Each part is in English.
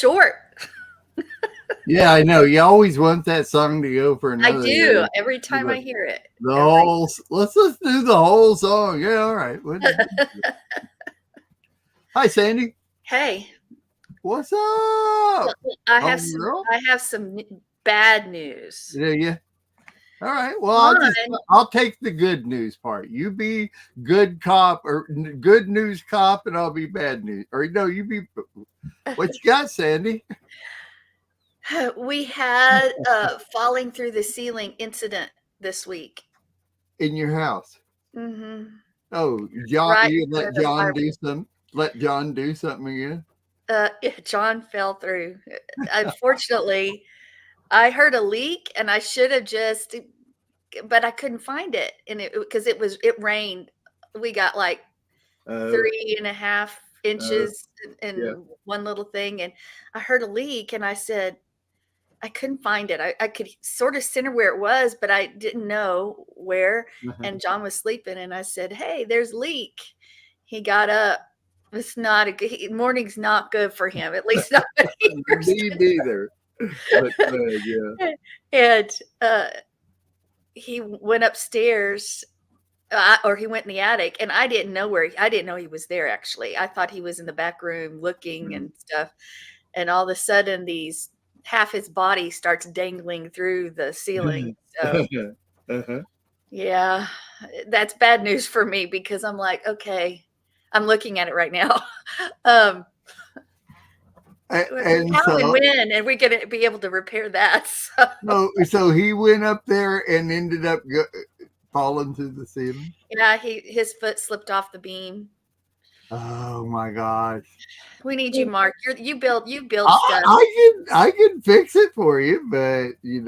short. Yeah, I know. You always want that song to go for I another. do every time I hear it. Let's just do the whole song. Yeah, all right. Hi, Sandy. Hey, What's up? I have Home some. girl? I have some bad news. Yeah. All right. Well, One, I'll take the good news part. You be good cop or good news cop, and I'll be bad news. Or no, you be. What you got, Sandy? we had a falling through the ceiling incident this week. In your house. Mm-hmm. Oh, John, Right you in front let of the John fire. do some. Let John do something again. John fell through. Unfortunately, I heard a leak, and I should have just, but I couldn't find it, and because it rained. We got like Uh, 3.5 inches in yeah. one little thing, and I heard a leak, and I said, I couldn't find it. I could sort of center where it was, but I didn't know where. Uh-huh. And John was sleeping, and I said, "Hey, there's a leak." He got up. It's not a good morning's not good for him. At least not when he first Me neither. But yeah. and he went upstairs, or he went in the attic, and I didn't know I didn't know he was there. Actually, I thought he was in the back room looking and stuff. And all of a sudden, half his body starts dangling through the ceiling. So Uh-huh. yeah, that's bad news for me because I'm like, okay, I'm looking at it right now. um, And how and so, when, and we're gonna be able to repair that. so he went up there and ended up falling through the ceiling. Yeah, his foot slipped off the beam. Oh my gosh! We need you, Mark. You build stuff. I can fix it for you, but you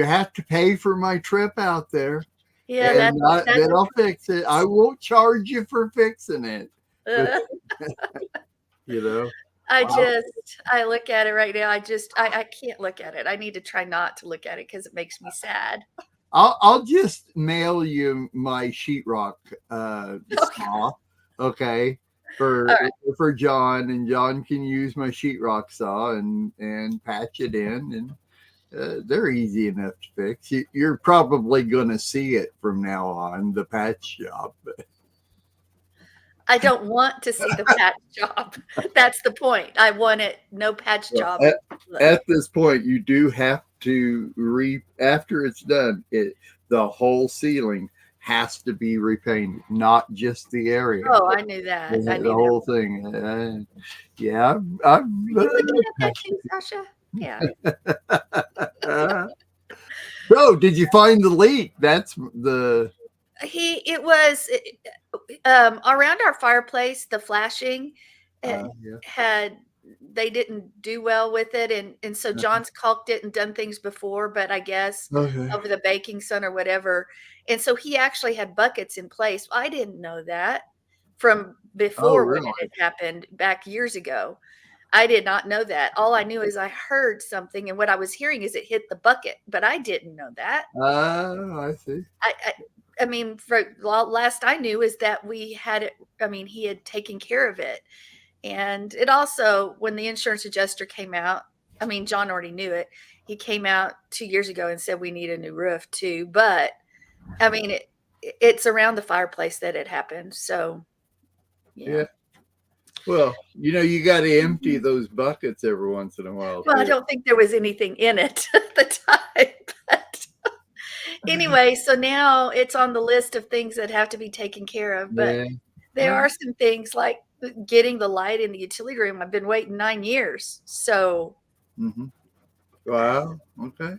have to pay for my trip out there, Yeah, and then I'll fix it. I won't charge you for fixing it, but you know. I look at it right now. I can't look at it. I need to try not to look at it because it makes me sad. I'll just mail you my sheetrock saw, okay, for John, and John can use my sheetrock saw and patch it in, and they're easy enough to fix. You're probably going to see it from now on, the patch job. I don't want to see the patch job. That's the point. I want it no patch job. At this point, you do have to after it's done, the whole ceiling has to be repainted, not just the area. Oh, I knew that. The whole thing. Yeah, Are you looking at that too, Sasha? Yeah. So, did you find the leak? That's the. It was around our fireplace. The flashing had, they didn't do well with it, and so John's caulked it and done things before, but I guess over the baking sun or whatever, and so he actually had buckets in place. I didn't know that from before when it had happened back years ago. I did not know that. All I knew is I heard something, and what I was hearing is it hit the bucket, but I didn't know that. I see. I mean, for last I knew is that we had it. I mean, he had taken care of it. And it also, when the insurance adjuster came out, I mean, John already knew it. He came out 2 years ago and said, we need a new roof too. But I mean, it's around the fireplace that it happened. So, yeah. Well, you got to empty those buckets every once in a while. Well, I don't think there was anything in it at the time. But anyway, so now it's on the list of things that have to be taken care of. But there are some things like getting the light in the utility room. I've been waiting 9 years. So. Mm-hmm. Wow. Okay.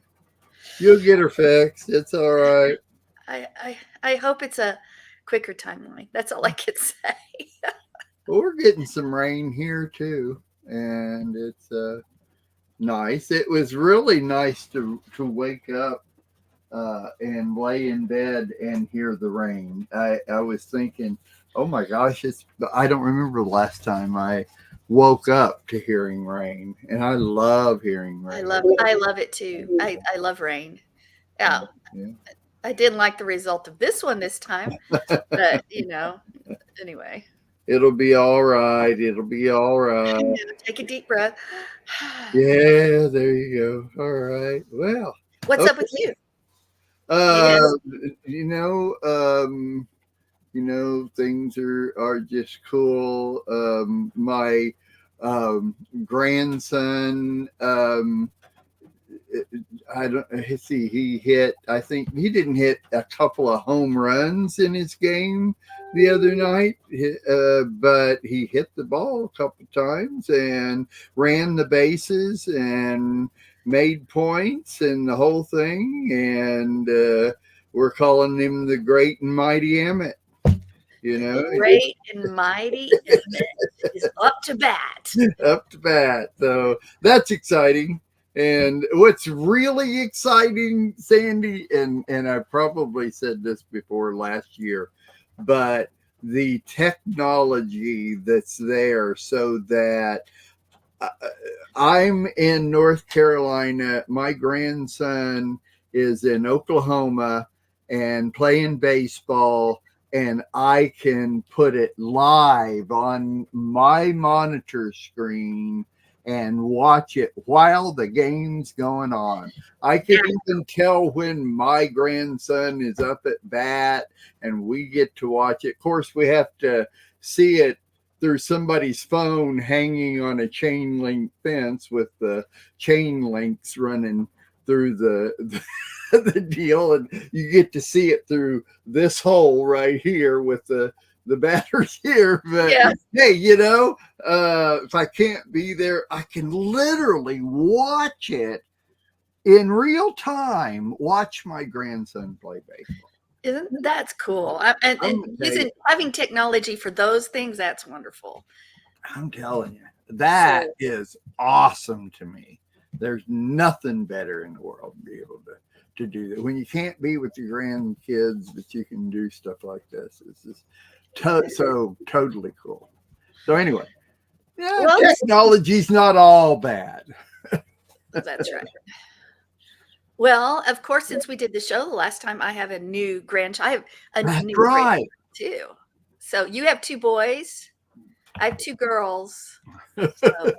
You'll get her fixed. It's all right. I hope it's a quicker timeline. That's all I can say. Well, we're getting some rain here too, and it's nice. It was really nice to wake up and lay in bed and hear the rain. I was thinking, oh my gosh, I don't remember the last time I woke up to hearing rain, and I love hearing rain. I love it too. I love rain. Yeah. I didn't like the result of this one this time, but anyway. It'll be all right. It'll be all right. Take a deep breath. Yeah, there you go. All right. Well, What's up with okay. you? Uh, Yes. you know, things are just cool. My grandson, I don't see. He hit. I think he didn't hit a couple of home runs in his game the other night, but he hit the ball a couple times and ran the bases and made points and the whole thing. And we're calling him the Great and Mighty Emmett. You know, The great and mighty Emmett is up to bat. up to bat. So that's exciting. And what's really exciting, Sandy, and I probably said this before last year, but the technology that's there so that uh, I'm in North Carolina, my grandson is in Oklahoma and playing baseball, and I can put it live on my monitor screen and watch it while the game's going on. I can even tell when my grandson is up at bat and we get to watch it. Of course, we have to see it through somebody's phone hanging on a chain link fence with the chain links running through the deal, and you get to see it through this hole right here with the batters here. But hey, if I can't be there, I can literally watch it in real time. Watch my grandson play baseball. Isn't that's cool? And having technology for those things, that's wonderful. I'm telling you, that is awesome to me. There's nothing better in the world to be able to do that. When you can't be with your grandkids, but you can do stuff like this. It's just so totally cool. So anyway, yeah, well, technology's not all bad. That's right. Well, of course, since we did the show the last time, I have a new grandchild. I have a new grandchild too. So you have 2 boys. I have 2 girls. So.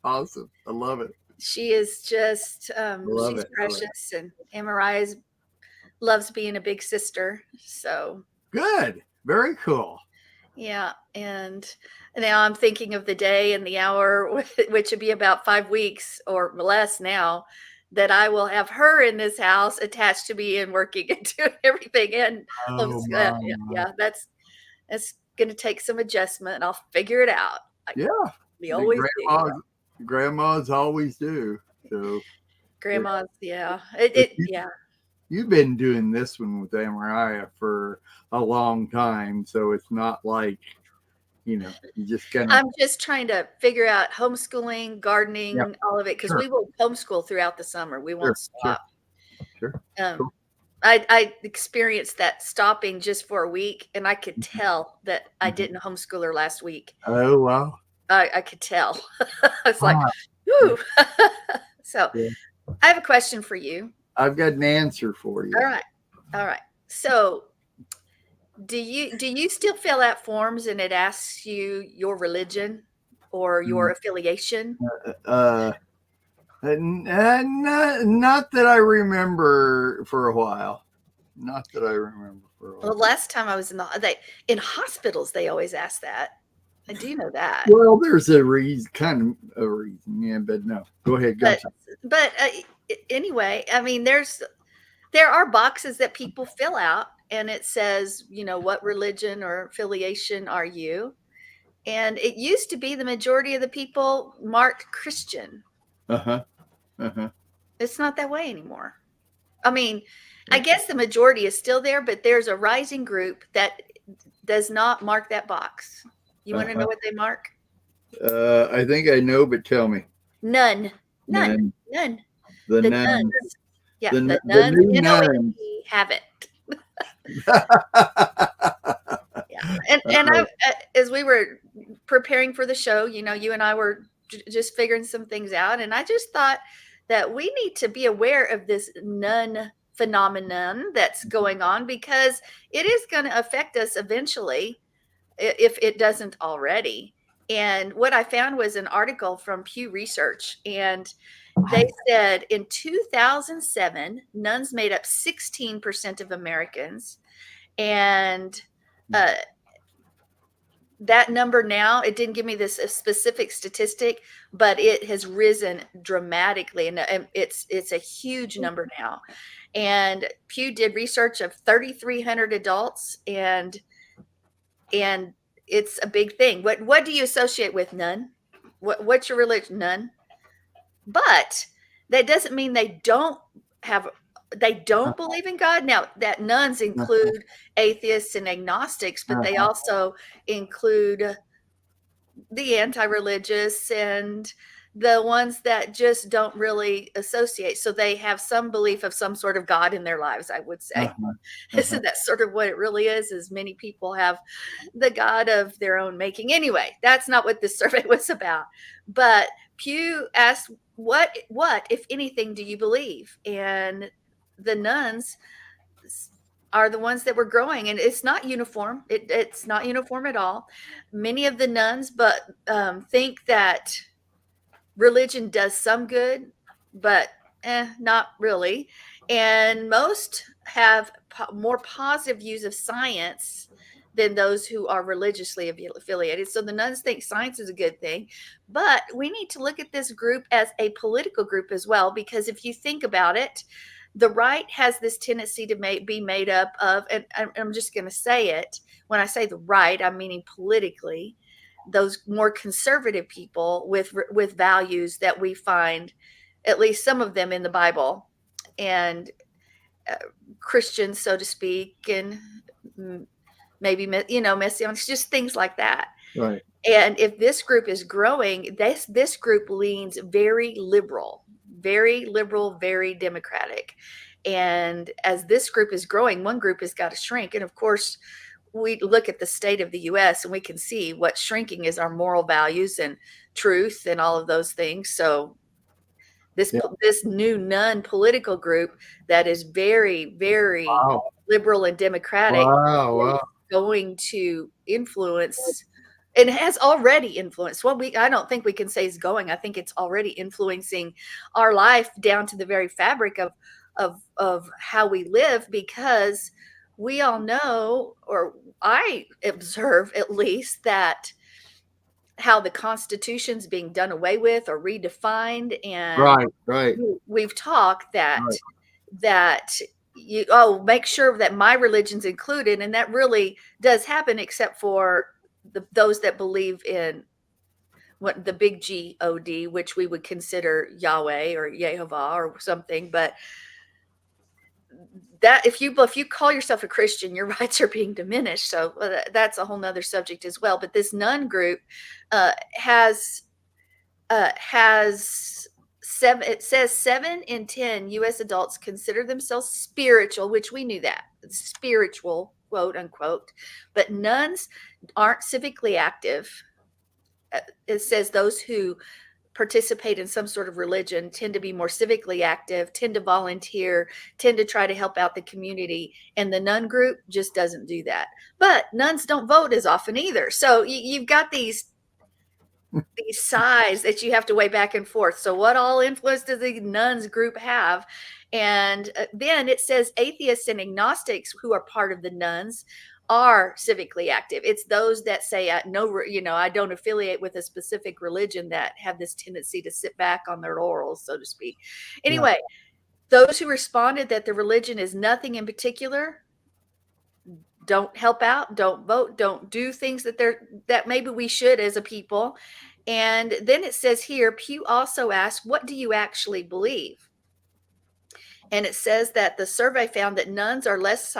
Awesome. I love it. She is just, she's precious, and Mariah loves being a big sister. So good. Very cool. Yeah. And now I'm thinking of the day and the hour, which would be about 5 weeks or less now, that I will have her in this house attached to me and working and doing everything. And that's going to take some adjustment. I'll figure it out. We always do. Grandmas always do. So grandmas, yeah. You've been doing this one with Mariah for a long time, so it's not like you just kind of. I'm just trying to figure out homeschooling, gardening, all of it, because we will homeschool throughout the summer. We won't stop. Sure. Cool. I experienced that stopping just for a week, and I could tell that I didn't homeschool her last week. Oh, wow. I could tell. I was like, whoo. So I have a question for you. I've got an answer for you. All right. So do you still fill out forms and it asks you your religion or your affiliation? Not that I remember for a while. Not that I remember for a while. Well, the last time I was in hospitals, they always ask that. I do know that. Well, there's a reason, yeah, but no. Go ahead. But anyway, I mean, there are boxes that people fill out, and it says, what religion or affiliation are you? And it used to be the majority of the people marked Christian. It's not that way anymore. I mean, I guess the majority is still there, but there's a rising group that does not mark that box. You want to know what they mark? I think I know, but tell me. None. The nuns. Yeah, the nuns have it. And as we were preparing for the show, you and I were just figuring some things out, and I just thought that we need to be aware of this nun phenomenon that's going on, because it is going to affect us eventually. if it doesn't already. And what I found was an article from Pew Research, and they said in 2007, nuns made up 16% of Americans. And that number now, it didn't give me this specific statistic, but it has risen dramatically, and it's a huge number now. And Pew did research of 3,300 adults, and it's a big thing. What do you associate with? None. What's your religion? None. But that doesn't mean they don't believe in God. Now, that nuns include atheists and agnostics, but they also include the anti-religious and the ones that just don't really associate. So they have some belief of some sort of God in their lives, I would say. Isn't that sort of what it really is many people have the God of their own making. Anyway, that's not what this survey was about. But Pew asked, what, if anything, do you believe? And the nuns are the ones that were growing, and it's not uniform. It's not uniform at all. Many of the nuns but think that religion does some good, but not really. And most have more positive views of science than those who are religiously affiliated. So the nuns think science is a good thing, but we need to look at this group as a political group as well, because if you think about it, the right has this tendency to be made up of, and I'm just going to say it, when I say the right, I'm meaning politically, those more conservative people with values that we find, at least some of them, in the Bible, and Christians, so to speak, and maybe messianics, just things like that. Right. And if this group is growing, this group leans very liberal, very democratic. And as this group is growing, one group has got to shrink. And of course, we look at the state of the US and we can see what shrinking is: our moral values and truth and all of those things. So this new nun political group that is very liberal and democratic is going to influence, and has already influenced. I don't think we can say is going. I think it's already influencing our life down to the very fabric of how we live, because we all know, or I observe at least, that how the Constitution's being done away with or redefined. And we've talked that you make sure that my religion's included, and that really does happen, except for those that believe in what the big God, which we would consider Yahweh or Yehovah or something. But that if you call yourself a Christian, your rights are being diminished. So that's a whole nother subject as well. But this nun group has seven. It says 7 in 10 U.S. adults consider themselves spiritual, which we knew that, spiritual, quote unquote. But nuns aren't civically active. It says those who participate in some sort of religion tend to be more civically active, tend to volunteer, tend to try to help out the community. And the nun group just doesn't do that. But nuns don't vote as often either. So you've got these sides that you have to weigh back and forth. So what all influence does the nuns group have? And then it says atheists and agnostics who are part of the nuns are civically active. It's those that say, no, I don't affiliate with a specific religion, that have this tendency to sit back on their laurels, so to speak. Anyway, those who responded that the religion is nothing in particular don't help out, don't vote, don't do things that maybe we should as a people. And then it says here, Pew also asked, what do you actually believe? And it says that the survey found that nuns are less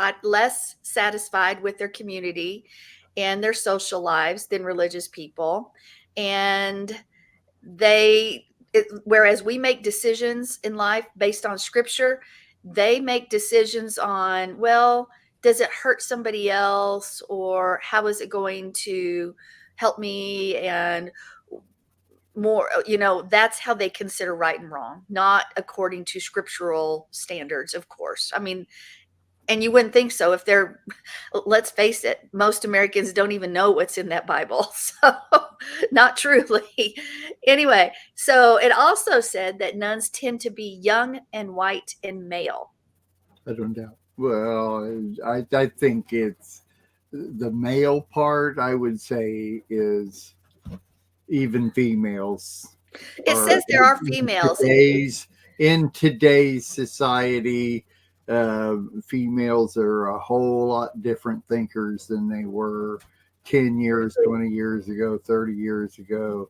satisfied with their community and their social lives than religious people. And whereas we make decisions in life based on scripture, they make decisions on, well, does it hurt somebody else, or how is it going to help me? And more, that's how they consider right and wrong, not according to scriptural standards, of course. I mean, And you wouldn't think so if they're, let's face it, most Americans don't even know what's in that Bible. So, not truly. Anyway, so it also said that nuns tend to be young and white and male. I don't doubt. Well, I think it's the male part, I would say, is even females It are says there are females. in today's society. Females are a whole lot different thinkers than they were 10 years, 20 years ago, 30 years ago.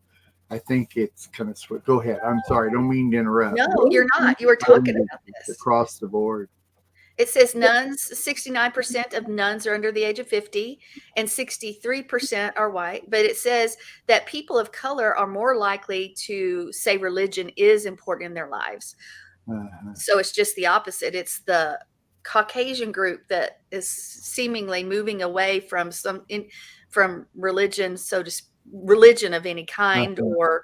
I think it's kind of sweet. Go ahead. I'm sorry. I don't mean to interrupt. No, you're not. You were talking about this. Across the board. It says nuns, 69% of nuns are under the age of 50 and 63% are white. But it says that people of color are more likely to say religion is important in their lives. So it's just the opposite. It's the Caucasian group that is seemingly moving away from from religion, religion of any kind, or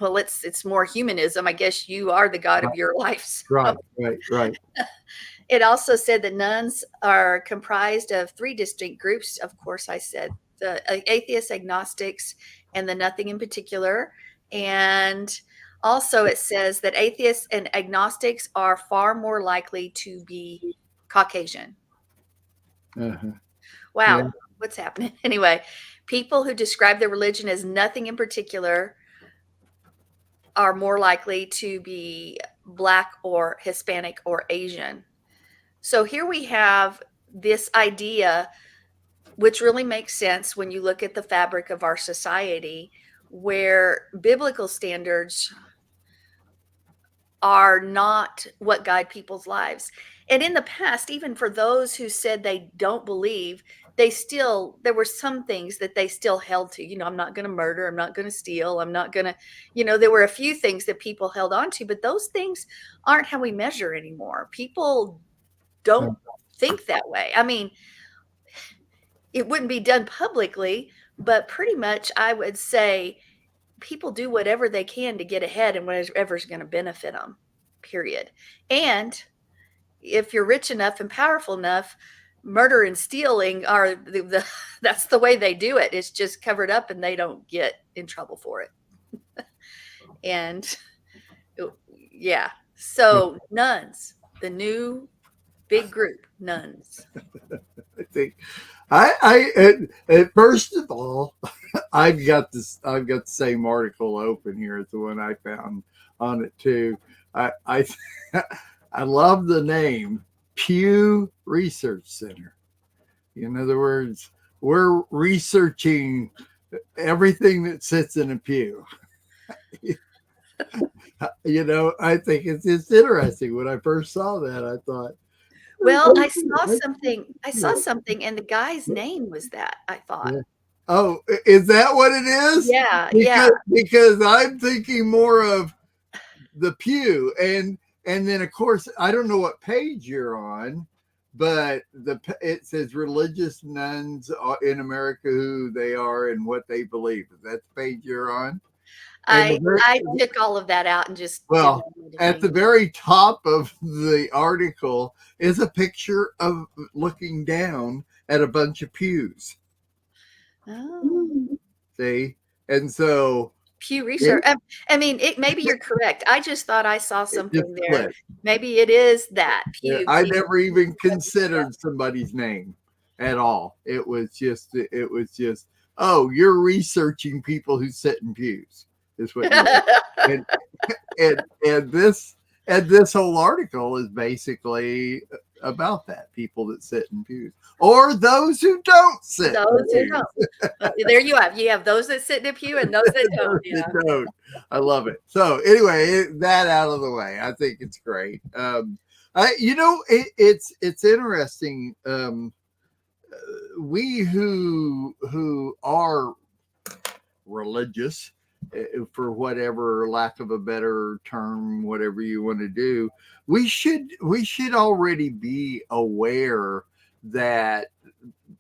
well, it's more humanism. I guess you are the God of your life. So. Right. It also said that nuns are comprised of 3 distinct groups. Of course, I said the atheists, agnostics, and the nothing in particular. And also it says that atheists and agnostics are far more likely to be Caucasian. Uh-huh. Wow, Yeah. what's happening? Anyway, people who describe their religion as nothing in particular are more likely to be Black or Hispanic or Asian. So here we have this idea, which really makes sense when you look at the fabric of our society, where biblical standards are not what guide people's lives. And in the past, even for those who said they don't believe, there were some things that they still held to. I'm not going to murder, I'm not going to steal, I'm not going to, there were a few things that people held on to, but those things aren't how we measure anymore. People don't think that way. I mean, it wouldn't be done publicly, but pretty much I would say people do whatever they can to get ahead and whatever's going to benefit them, period. And if you're rich enough and powerful enough, murder and stealing are that's the way they do it. It's just covered up and they don't get in trouble for it. And yeah, so nuns, the new big group, nuns. I think first of all, I've got the same article open here as the one I found on it too. I I love the name Pew Research Center. In other words, we're researching everything that sits in a pew. I think it's interesting. When I first saw that, I thought, well, I saw something and the guy's name was that, I thought. Yeah. Oh, is that what it is? Yeah, yeah. Because I'm thinking more of the pew, and then of course I don't know what page you're on, but it says religious nuns in America, who they are and what they believe. Is that the page you're on? I took all of that out and just at the very top of the article is a picture of looking down at a bunch of pews. Oh. See, and so Pew Research. I mean, maybe you're correct. I just thought I saw something there. Clicked. Maybe it is that Pew. I never even considered somebody's name at all. It was just, oh, you're researching people who sit in pews. Is what you and this whole article is basically about that, people that sit in pews or those who don't sit. Those who don't. There you have those that sit in a pew and those that don't. Yeah. Don't. I love it. So anyway, that out of the way, I think it's great. It's interesting. We who are religious, for whatever lack of a better term, whatever you want to do, we should already be aware that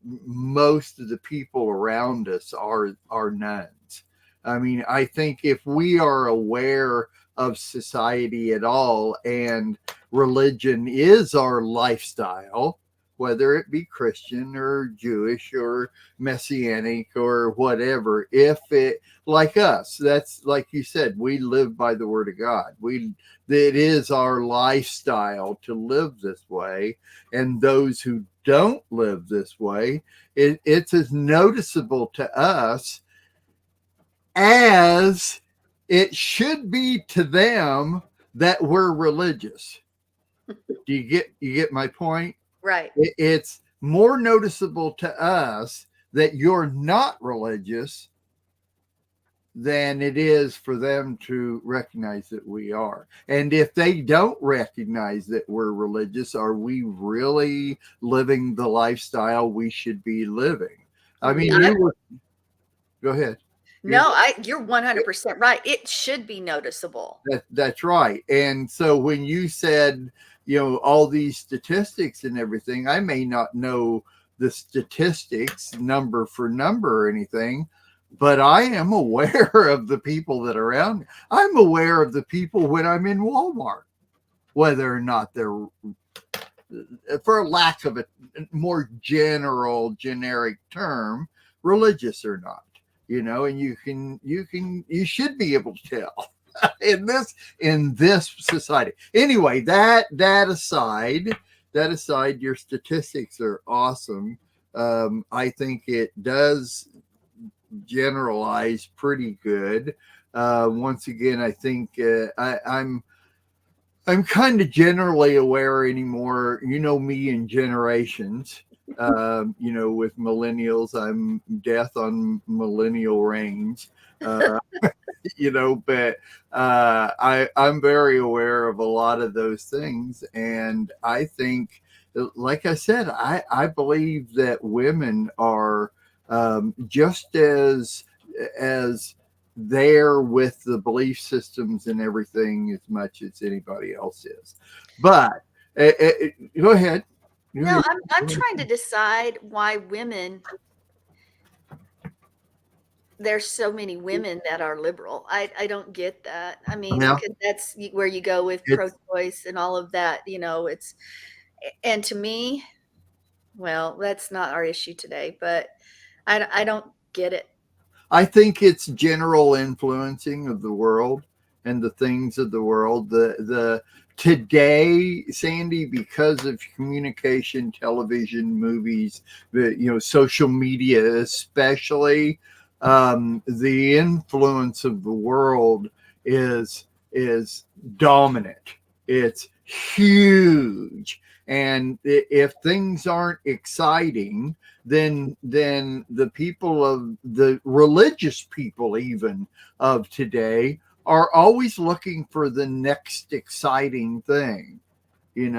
most of the people around us are nuns. I mean, I think if we are aware of society at all. And religion is our lifestyle, whether it be Christian or Jewish or Messianic or whatever. If it, like us, that's like you said, we live by the word of God. It is our lifestyle to live this way. And those who don't live this way, it's as noticeable to us as it should be to them that we're religious. Do you get my point? Right. It's more noticeable to us that you're not religious than it is for them to recognize that we are. And if they don't recognize that we're religious, are we really living the lifestyle we should be living? I mean, go ahead. No, you're 100% right. It should be noticeable. That's right. And so when you said, all these statistics and everything, I may not know the statistics number for number or anything, but I am aware of the people that are around me. I'm aware of the people when I'm in Walmart, whether or not they're, for lack of a more generic term, religious or not. And you should be able to tell in this society. Anyway, that aside, your statistics are awesome. I think it does generalize pretty good. Once again, I think I'm kind of generally aware anymore. Me in generations. With millennials, I'm death on millennial range. But I'm very aware of a lot of those things. And I think, like I said, I believe that women are just as there with the belief systems and everything as much as anybody else is. But go ahead. No, I'm trying to decide why there's so many women that are liberal. I don't get that. I mean, Yeah. because that's where you go with pro-choice and all of that, and to me, well, that's not our issue today, but I don't get it. I think it's general influencing of the world and the things of the world. The today, Sandy, because of communication, television, movies, social media, especially, the influence of the world is dominant. It's huge. And if things aren't exciting, then the people of the religious people even of today are always looking for the next exciting thing, and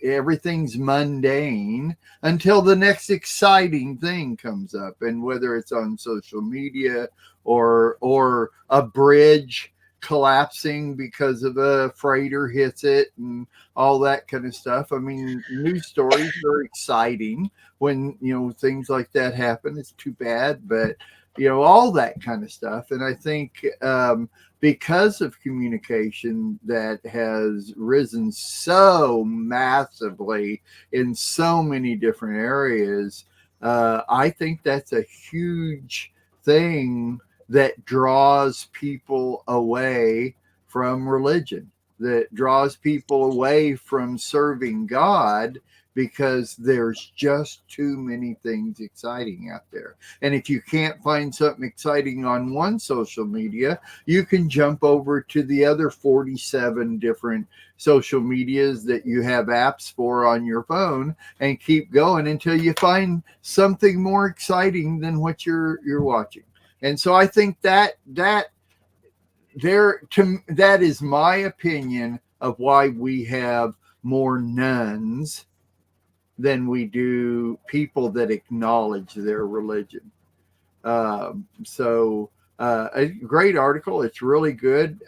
everything's mundane until the next exciting thing comes up. And whether it's on social media or a bridge collapsing because of a freighter hits it and all that kind of stuff. I mean, news stories are exciting when, things like that happen. It's too bad, but, all that kind of stuff. And I think because of communication that has risen so massively in so many different areas, I think that's a huge thing that draws people away from religion, that draws people away from serving God, because there's just too many things exciting out there. And if you can't find something exciting on one social media, you can jump over to the other 47 different social medias that you have apps for on your phone and keep going until you find something more exciting than what you're watching. And so I think that is my opinion of why we have more nuns than we do people that acknowledge their religion. So a great article. It's really good.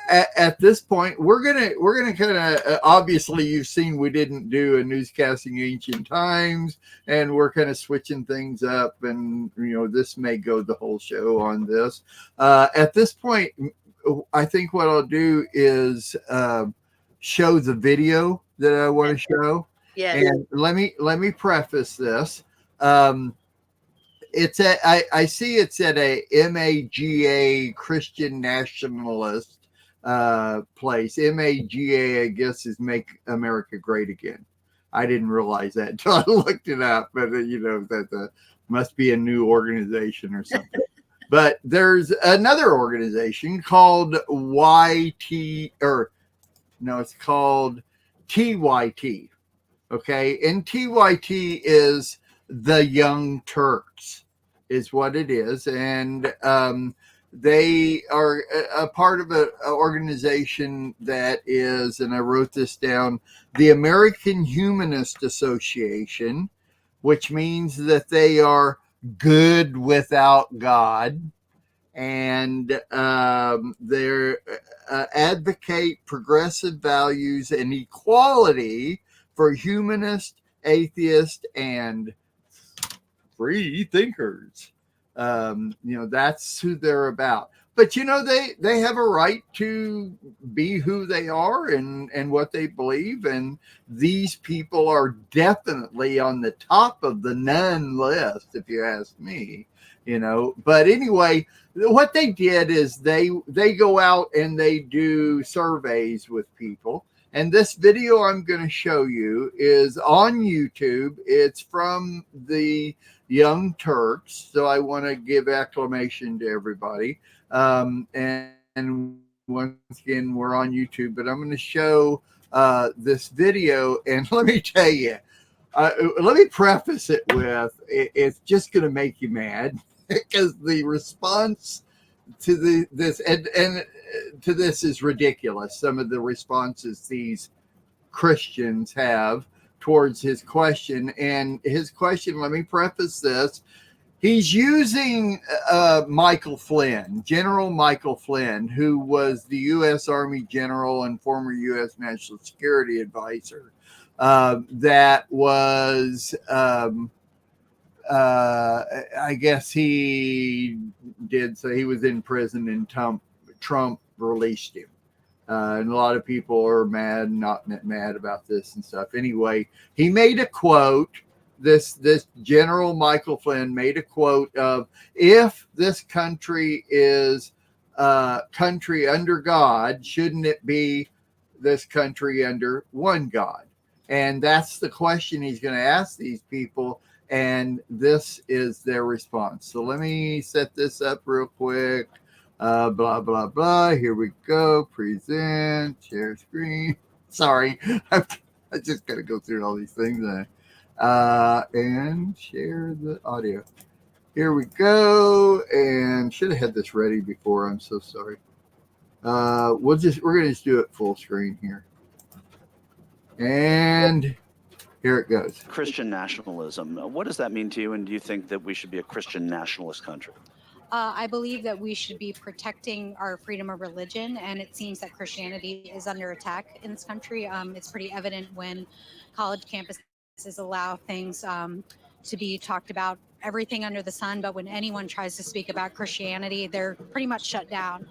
At this point, we're gonna kind of obviously, you've seen we didn't do a newscasting ancient times, and we're kind of switching things up, and this may go the whole show on this. At this point, I think what I'll do is show the video that I want to show. Yes. And let me preface this. Um, it's at I see it's at a MAGA Christian nationalist place. MAGA, I guess, is Make America Great Again. I didn't realize that until I looked it up, but that must be a new organization or something. But there's another organization called YT, or no, it's called TYT. Okay, and TYT is the Young Turks, is what it is, and they are a part of an organization that is, and I wrote this down, the American Humanist Association, which means that they are good without God, and they advocate progressive values and equality for humanist, atheist, and free thinkers. That's who they're about. But they have a right to be who they are and what they believe, and these people are definitely on the top of the none list, if you ask me. But anyway, what they did is they go out and they do surveys with people. And this video I'm going to show you is on YouTube. It's from the Young Turks. So I want to give acclamation to everybody. And once again, we're on YouTube, but I'm going to show this video. And let me tell you, let me preface it with, it's just going to make you mad because the response to this and to this is ridiculous. Some of the responses these Christians have towards his question. And his question, let me preface this. He's using Michael Flynn, General Michael Flynn, who was the U.S. Army general and former U.S. National Security Advisor. That was, I guess he did. So he was in prison and Trump released him. And a lot of people are not mad about this and stuff. Anyway, he made a quote. This General Michael Flynn made a quote of, if this country is country under God, shouldn't it be this country under one God? And that's the question he's going to ask these people. And this is their response. So let me set this up real quick. Blah, blah, blah. Here we go. Present, share screen. Sorry. I just got to go through all these things. And share the audio. Here we go. And should have had this ready before. I'm so sorry. We're going to just do it full screen here. And here it goes. Christian nationalism. What does that mean to you? And do you think that we should be a Christian nationalist country? I believe that we should be protecting our freedom of religion, and it seems that Christianity is under attack in this country. It's pretty evident when college campuses allow things to be talked about, everything under the sun, but when anyone tries to speak about Christianity, they're pretty much shut down.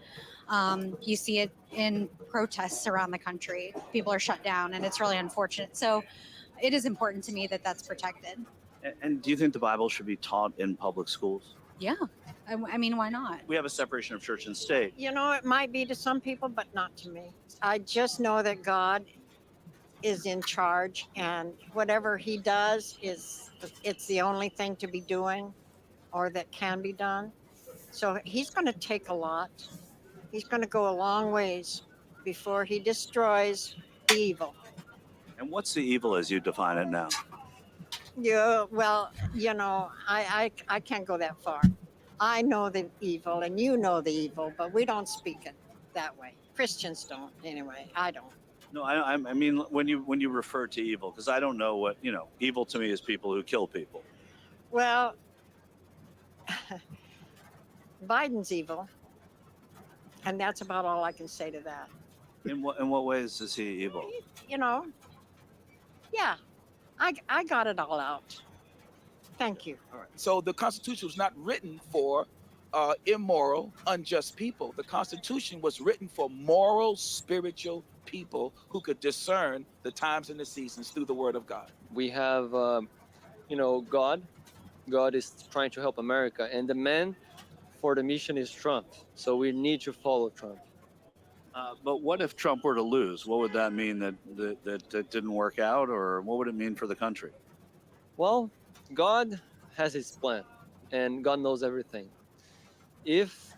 You see it in protests around the country. People are shut down, and it's really unfortunate. So it is important to me that that's protected. And do you think the Bible should be taught in public schools? Yeah. I mean, why not? We have a separation of church and state. It might be to some people, but not to me. I just know that God is in charge, and whatever he does it's the only thing to be doing or that can be done. So he's going to take a lot. He's going to go a long ways before he destroys the evil. And what's the evil as you define it now? Yeah, well, I can't go that far. I know the evil and you know the evil, but we don't speak it that way. Christians don't, anyway. I don't. No, I mean, when you refer to evil, because I don't know what, evil to me is people who kill people. Well, Biden's evil, and that's about all I can say to that. In what ways is he evil? Yeah, I got it all out. Thank you. All right. So the Constitution was not written for immoral, unjust people. The Constitution was written for moral, spiritual people who could discern the times and the seasons through the Word of God. We have, God. God is trying to help America, and the man for the mission is Trump. So we need to follow Trump. But what if Trump were to lose? What would that mean? That didn't work out, or what would it mean for the country? Well, God has his plan, and God knows everything. If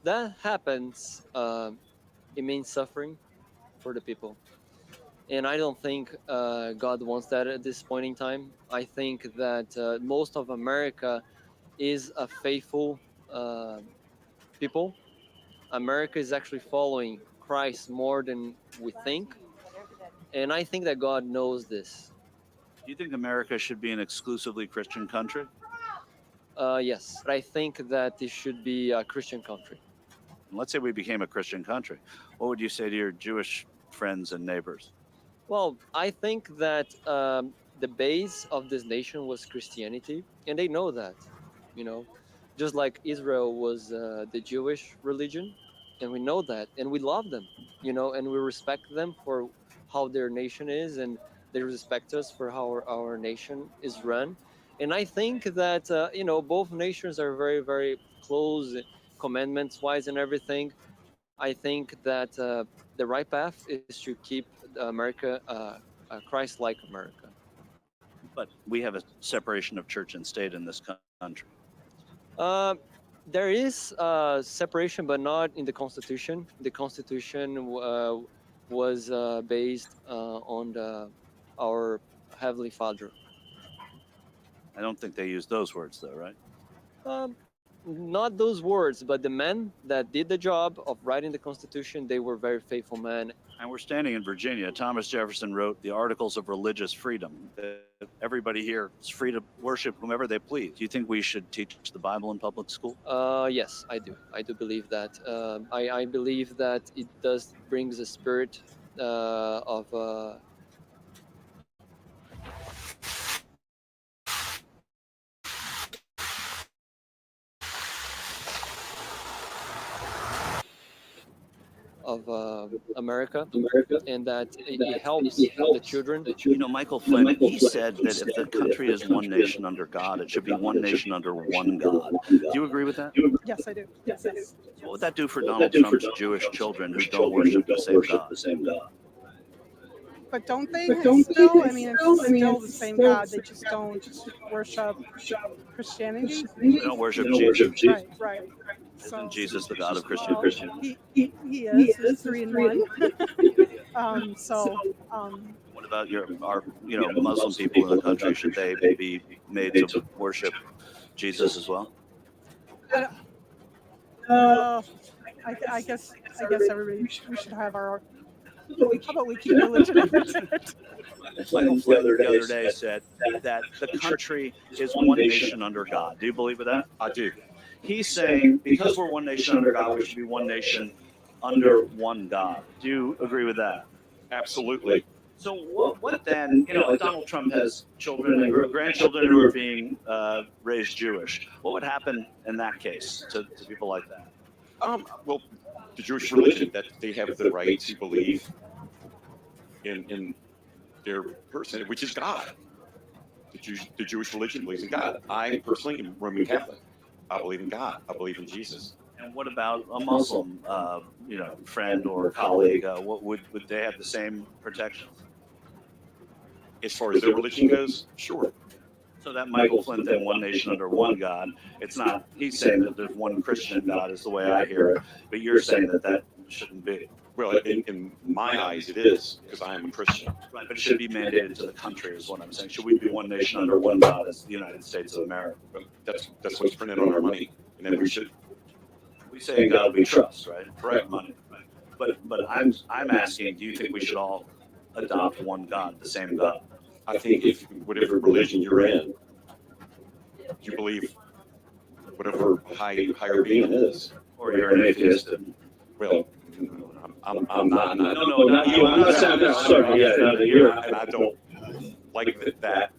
that happens, it means suffering for the people. And I don't think God wants that at this point in time. I think that most of America is a faithful people. America is actually following Christ more than we think. And I think that God knows this. Do you think America should be an exclusively Christian country? Yes, but I think that it should be a Christian country. Let's say we became a Christian country. What would you say to your Jewish friends and neighbors? Well, I think that the base of this nation was Christianity, and they know that, just like Israel was the Jewish religion, and we know that, and we love them, and we respect them for how their nation is, and they respect us for how our nation is run. And I think that, both nations are very, very close commandments wise and everything. I think that the right path is to keep America a Christ-like America. But we have a separation of church and state in this country. There is separation, but not in the Constitution. The Constitution was based on our Heavenly Father. I don't think they use those words, though, right? Not those words, but the men that did the job of writing the Constitution, they were very faithful men. And we're standing in Virginia. Thomas Jefferson wrote the Articles of Religious Freedom. Everybody here is free to worship whomever they please. Do you think we should teach the Bible in public school? Yes, I do. I do believe that. I believe that it does brings a spirit of America, and that it helps the children. Michael Flynn, he said that if the country is one nation under God, it should be one nation under one God. Do you agree with that? Yes, I do. Yes. What would that do for Donald Trump's Jewish children who don't worship the same God? But don't they still? I mean, it's still the same God. They just don't worship Christianity. They don't worship Jesus. Right. Isn't Jesus the God of Christianity? He is. He's 3 in 1. What about our Muslim people in the country? Should they be made to worship Jesus as well? I guess everybody we should have our. How about we keep religion out of it? Michael Flynn the other day said that the country is one nation under God. Do you believe in that? I do. He's saying because we're one nation under God, we should be one nation under one God. Do you agree with that? Absolutely. So what then, if Donald Trump has children and grandchildren who are being raised Jewish, what would happen in that case to people like that? Well, the Jewish religion, that they have the right to believe in their person, which is God. The Jewish religion believes in God. I personally am Roman Catholic. I believe in God. I believe in Jesus. And what about a Muslim, friend or colleague? What would they have the same protections? As far as their religion goes, sure. So that Michael Flynn thing, one nation under one God, it's not, he's saying that there's one Christian God is the way I hear it, but you're saying that shouldn't be. Well, in my eyes, it is, because I am a Christian. Right, but it should be mandated to the country is what I'm saying. Should we be one nation under one God as the United States of America? That's what's printed on our money, and then we should. We say in God we trust, right? Correct. Money. But I'm asking, do you think we should all adopt one God, the same God? I think if whatever religion you're in, you believe whatever higher being is. Or you're an atheist. Well, I'm not. No, not you. I'm not saying that. Sorry, and I don't like that.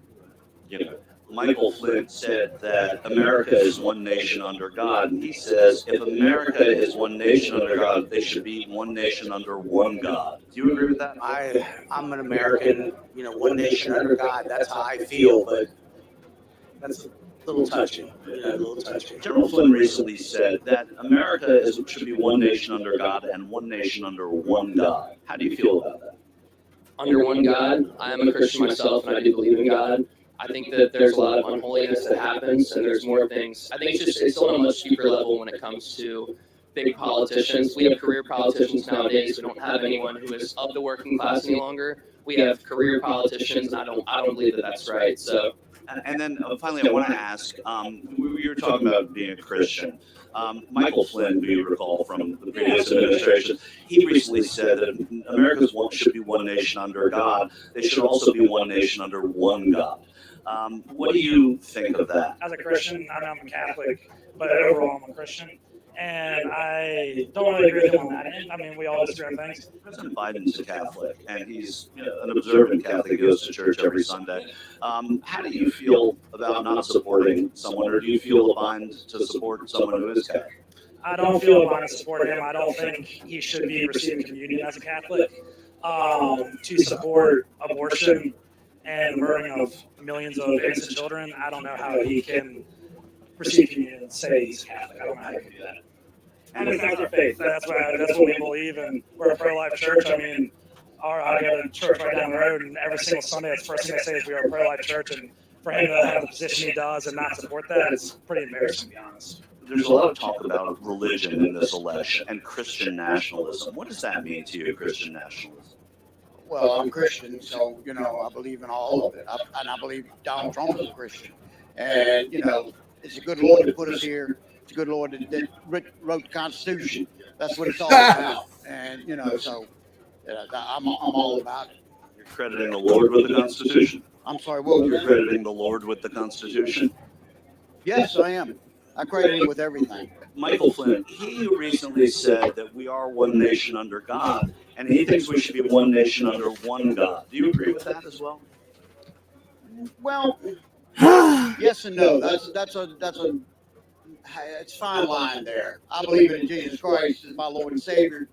Michael Flynn said that America is one nation under God. And he says if America is one nation under God, they should be one nation under one God. Do you agree with that? I'm an American, one nation under God. That's how I feel, but that's a little touchy. A little touchy. General Flynn recently said that America should be one nation under God and one nation under one God. How do you feel about that? Under one God, I am a Christian myself, and I do believe in God. I think that there's a lot of unholiness that happens, and there's more things. I think it's on a much deeper level when it comes to big politicians. We have career politicians nowadays. We don't have anyone who is of the working class any longer. We have career politicians, and I don't believe that that's right. So. And then finally, I want to ask, we were talking about being a Christian. Michael Flynn, who you recall from the previous administration, he recently said that America's should be one nation under God. They should also be one nation under one God. What do you think of that? As a Christian, I'm a Catholic, but overall I'm a Christian. And I don't really agree with him on that end. I mean, we all disagree on things. President Biden's a Catholic, and he's an observant Catholic. He goes to church every Sunday. How do you feel about not supporting someone, or do you feel a bind to support someone who is Catholic? I don't feel a bind to support him. I don't think he should be receiving communion as a Catholic. To support abortion and the murdering of millions of innocent children, I don't know how he can receive communion and say he's Catholic. I don't know how he can do that. And it's not their faith. That's what we believe, and we're a pro-life church. I mean, I go to church right down the road, and every single Sunday, that's the first thing I say is we are a pro-life church. And for him to have the position he does and not support that, it's pretty embarrassing, to be honest. There's a lot of talk about religion in this election and Christian nationalism. What does that mean to you, Christian nationalism? Well, I'm Christian, so, I believe in all of it. And I believe Donald Trump is a Christian. And, it's a good Lord that put us here. It's a good Lord that wrote the Constitution. That's what it's all about. And, so I'm all about it. You're crediting the Lord with the Constitution. I'm sorry, what was You're that? crediting the Lord with the Constitution. Yes, I am. I credit him with everything. Michael Flynn, he recently said that we are one nation under God, and he thinks we should be one nation under one God. Do you agree with that as well? Well, yes and no. That's a it's fine line there. I believe in Jesus Christ as my Lord and Savior.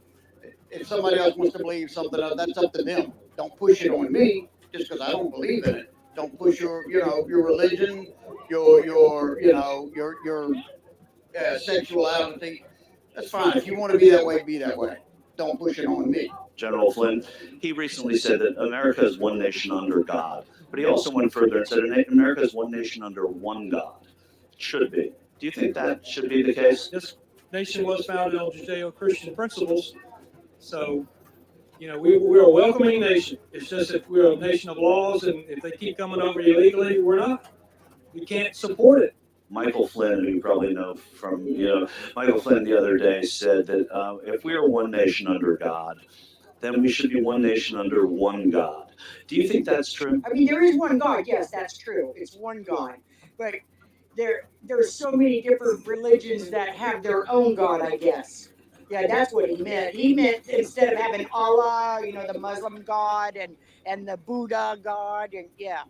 If somebody else wants to believe something else, that's up to them. Don't push it on me just because I don't believe in it. Don't push your religion, your sexuality. That's fine. If you want to be that way, be that way. Don't push it on me. General Flynn, he recently said that America is one nation under God, but he also went further and said America is one nation under one God. It should be. Do you think that should be the case? This nation was founded on Judeo-Christian principles. So, we're a welcoming nation. It's just that we're a nation of laws, and if they keep coming over illegally, we're not. We can't support it. Michael Flynn, who you probably know from, Michael Flynn the other day said that if we are one nation under God, then we should be one nation under one God. Do you think that's true? I mean, there is one God. Yes, that's true. It's one God. But there's so many different religions that have their own God, I guess. Yeah, that's what he meant. He meant instead of having Allah, the Muslim God and the Buddha God, and yeah.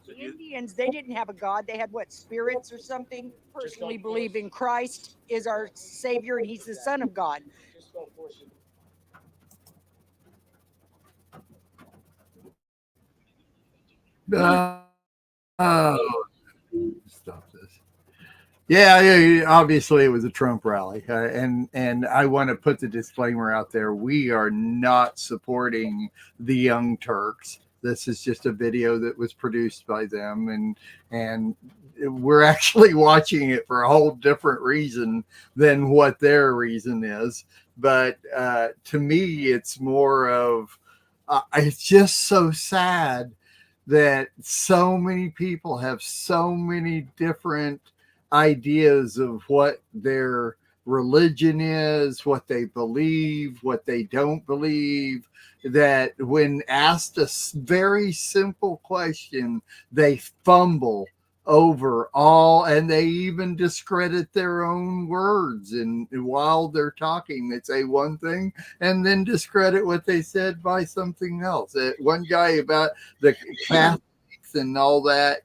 The Indians, they didn't have a God. They had spirits or something. Personally believe in Christ is our Savior, and He's the Son of God. Stop this. Yeah, obviously it was a Trump rally, and I want to put the disclaimer out there: we are not supporting the Young Turks. This is just a video that was produced by them, and we're actually watching it for a whole different reason than what their reason is. But to me, it's more of it's just so sad that so many people have so many different ideas of what their religion is, what they believe, what they don't believe, that when asked a very simple question, they fumble over all, and they even discredit their own words. And while they're talking, they say one thing and then discredit what they said by something else. One guy about the Catholics and all that,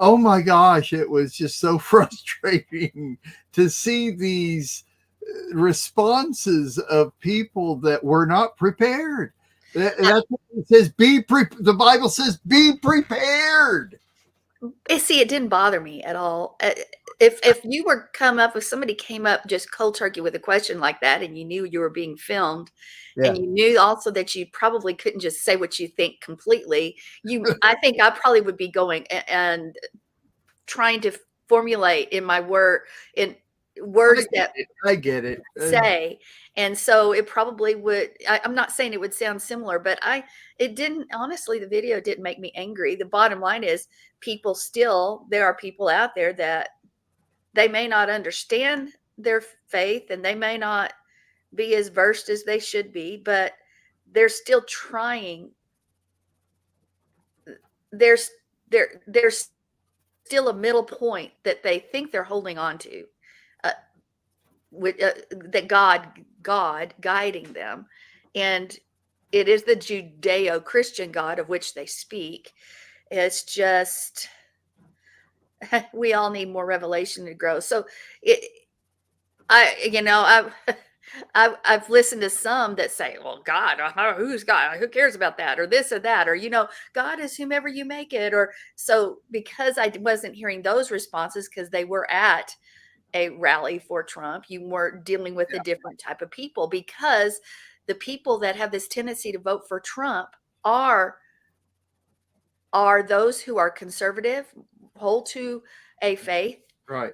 oh my gosh, it was just so frustrating to see these responses of people that were not prepared. That's what it says. The Bible says, be prepared. See, it didn't bother me at all. If you were if somebody came up just cold turkey with a question like that, and you knew you were being filmed, and you knew also that you probably couldn't just say what you think completely, I think I probably would be going and trying to formulate in words that I get it. Say. And so it probably would, I'm not saying it would sound similar, but it didn't, honestly, the video didn't make me angry. The bottom line is there are people out there that they may not understand their faith, and they may not be as versed as they should be, but they're still trying. There's still a middle point that they think they're holding on to. With that God guiding them, and it is the Judeo-Christian God of which they speak. It's just we all need more revelation to grow. So I've listened to some that say, well, God, who's God? Who cares about that? Or this or that, or, God is whomever you make it. Or so, because I wasn't hearing those responses, because they were at a rally for Trump, you were dealing with a different type of people, because the people that have this tendency to vote for Trump are those who are conservative, hold to a faith, right?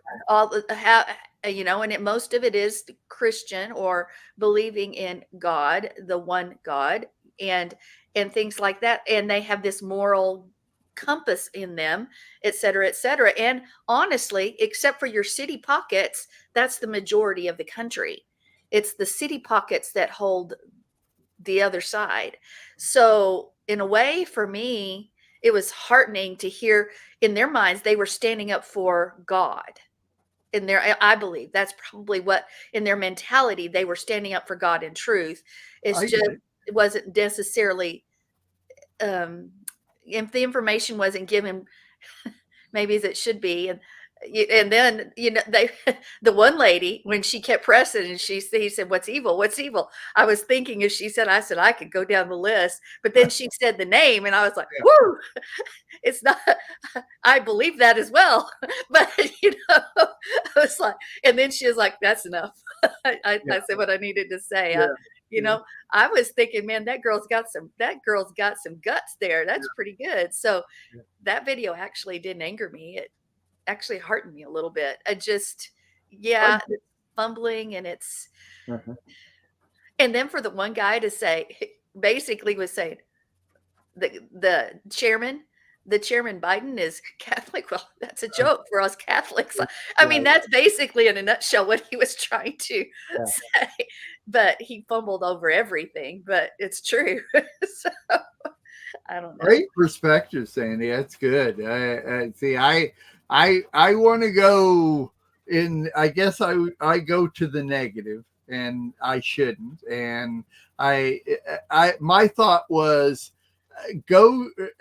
And most of it is Christian, or believing in God, the one God, and things like that. And they have this moral compass in them, et cetera, et cetera. And honestly, except for your city pockets, that's the majority of the country. It's the city pockets that hold the other side. So in a way, for me, it was heartening to hear in their minds, they were standing up for God. I believe that's probably what, in their mentality, they were standing up for God and truth. It wasn't necessarily, if the information wasn't given maybe as it should be. And then, the one lady, when she kept pressing and he said, what's evil? I was thinking, as she said, I could go down the list, but then she said the name, and I was like, whoo, it's not, I believe that as well. But, I was like, and then she was like, that's enough. I said what I needed to say. I was thinking, man, that girl's got some guts there. That's pretty good. So that video actually didn't anger me. It actually heartened me a little bit. It's fumbling, and it's, and then for the one guy to say, basically was saying the chairman Biden is Catholic. Well, that's a joke for us Catholics. I mean, that's basically in a nutshell what he was trying to say, but he fumbled over everything, but it's true. So I don't know. Great perspective, Sandy. That's good. I see. I want to go in. I guess I go to the negative, and I shouldn't. And my thought was,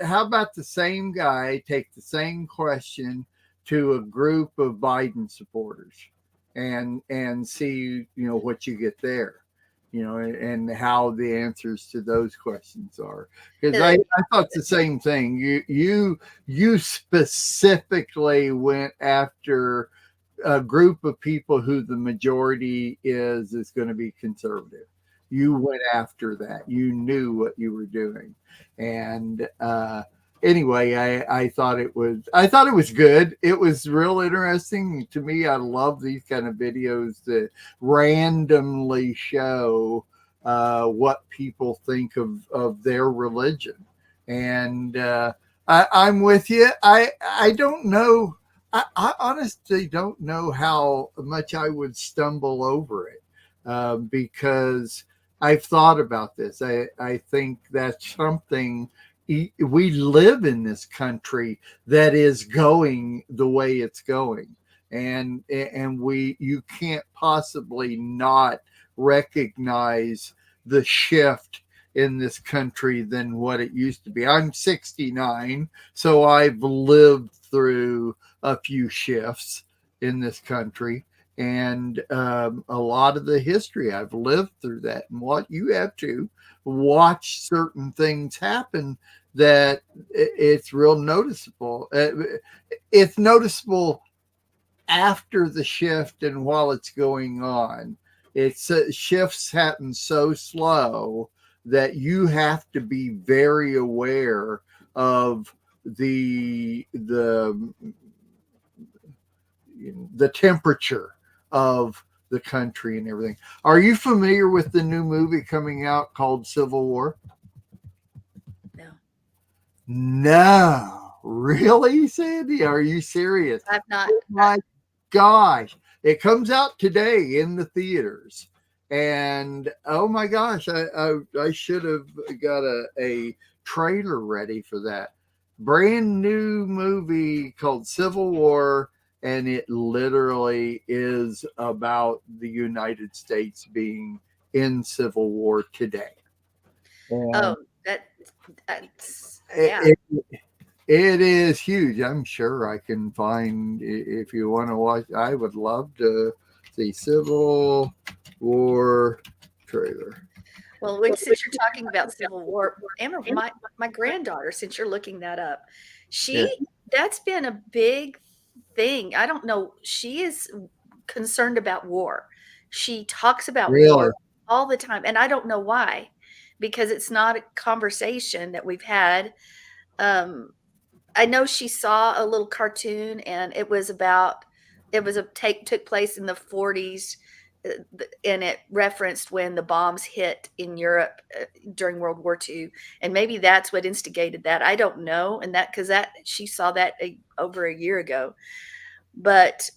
how about the same guy take the same question to a group of Biden supporters, and see what you get there. And how the answers to those questions are. Because I thought the same thing. You specifically went after a group of people who the majority is going to be conservative. You went after that. You knew what you were doing. And anyway, I thought it was good. It was real interesting to me. I love these kind of videos that randomly show what people think of their religion. And I'm with you. I don't know. I honestly don't know how much I would stumble over it, because I've thought about this. I think that's something. We live in this country that is going the way it's going, and you can't possibly not recognize the shift in this country than what it used to be. I'm 69, so I've lived through a few shifts in this country, and a lot of the history I've lived through that. And what you have to watch certain things happen that it's real noticeable. It's noticeable after the shift and while it's going on. It's shifts happen so slow that you have to be very aware of the temperature of the country and everything. Are you familiar with the new movie coming out called Civil War? No, really, Sandy? Are you serious? I've not. Oh my gosh, it comes out today in the theaters, and oh my gosh, I should have got a trailer ready for that. Brand new movie called Civil War, and it literally is about the United States being in civil war today. And that's yeah. It is huge. I'm sure I can find, if you want to watch, I would love to see Civil War trailer. Well, since you're talking about Civil War, Amber, my granddaughter, since you're looking that up, that's been a big thing. I don't know. She is concerned about war. She talks about war all the time. And I don't know why, because it's not a conversation that we've had. I know she saw a little cartoon, and took place in the 40s, and it referenced when the bombs hit in Europe during World War II, and maybe that's what instigated that. I don't know, and because she saw that over a year ago, but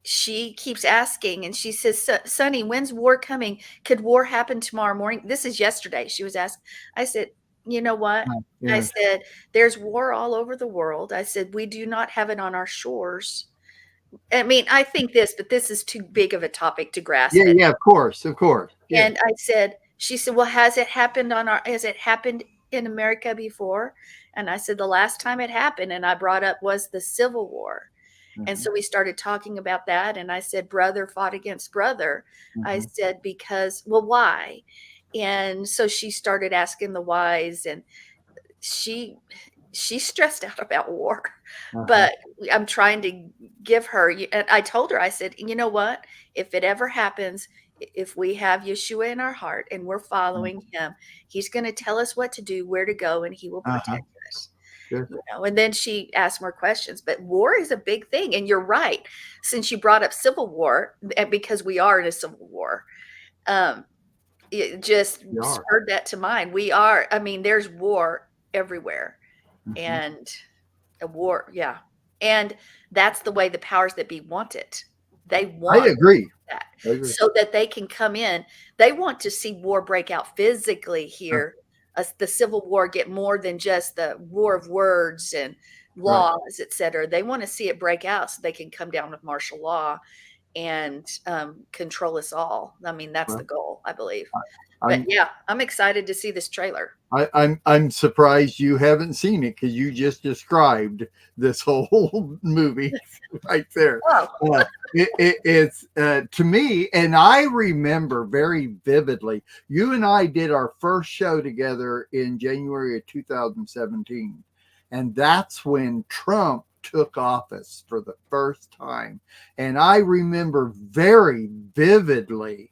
she keeps asking, and she says, "Sonny, when's war coming? Could war happen tomorrow morning?" This is yesterday. She was asking. I said, "You know what?" Yeah. I said, "There's war all over the world." I said, "We do not have it on our shores." I mean, I think but this is too big of a topic to grasp. Yeah, yeah, of course. Yeah. And she said, "Well, has it happened in America before?" And I said, "The last time it happened," and I brought up, was the Civil War. Mm-hmm. And so we started talking about that. And I said, brother fought against brother. Mm-hmm. I said, because, well, why? And so she started asking the whys, and she's stressed out about war. Uh-huh. But I'm trying to give her, and I told her, I said, you know what, if it ever happens, if we have Yeshua in our heart and we're following him, he's going to tell us what to do, where to go, and he will protect us. Sure. And then she asked more questions. But war is a big thing. And you're right, since you brought up Civil War, because we are in a civil war, it just spurred that to mind. We are, I mean, there's war everywhere. Mm-hmm. And a war, yeah. And that's the way the powers that be want it. They want I agree. That so that they can come in. They want to see war break out physically here. The Civil War get more than just the war of words and laws, et cetera. They want to see it break out so they can come down with martial law and control us all. I mean, that's the goal, I believe. But yeah, I'm excited to see this trailer. I'm surprised you haven't seen it, because you just described this whole movie right there. Oh. It's to me, and I remember very vividly, you and I did our first show together in January of 2017, and that's when Trump took office for the first time. And I remember very vividly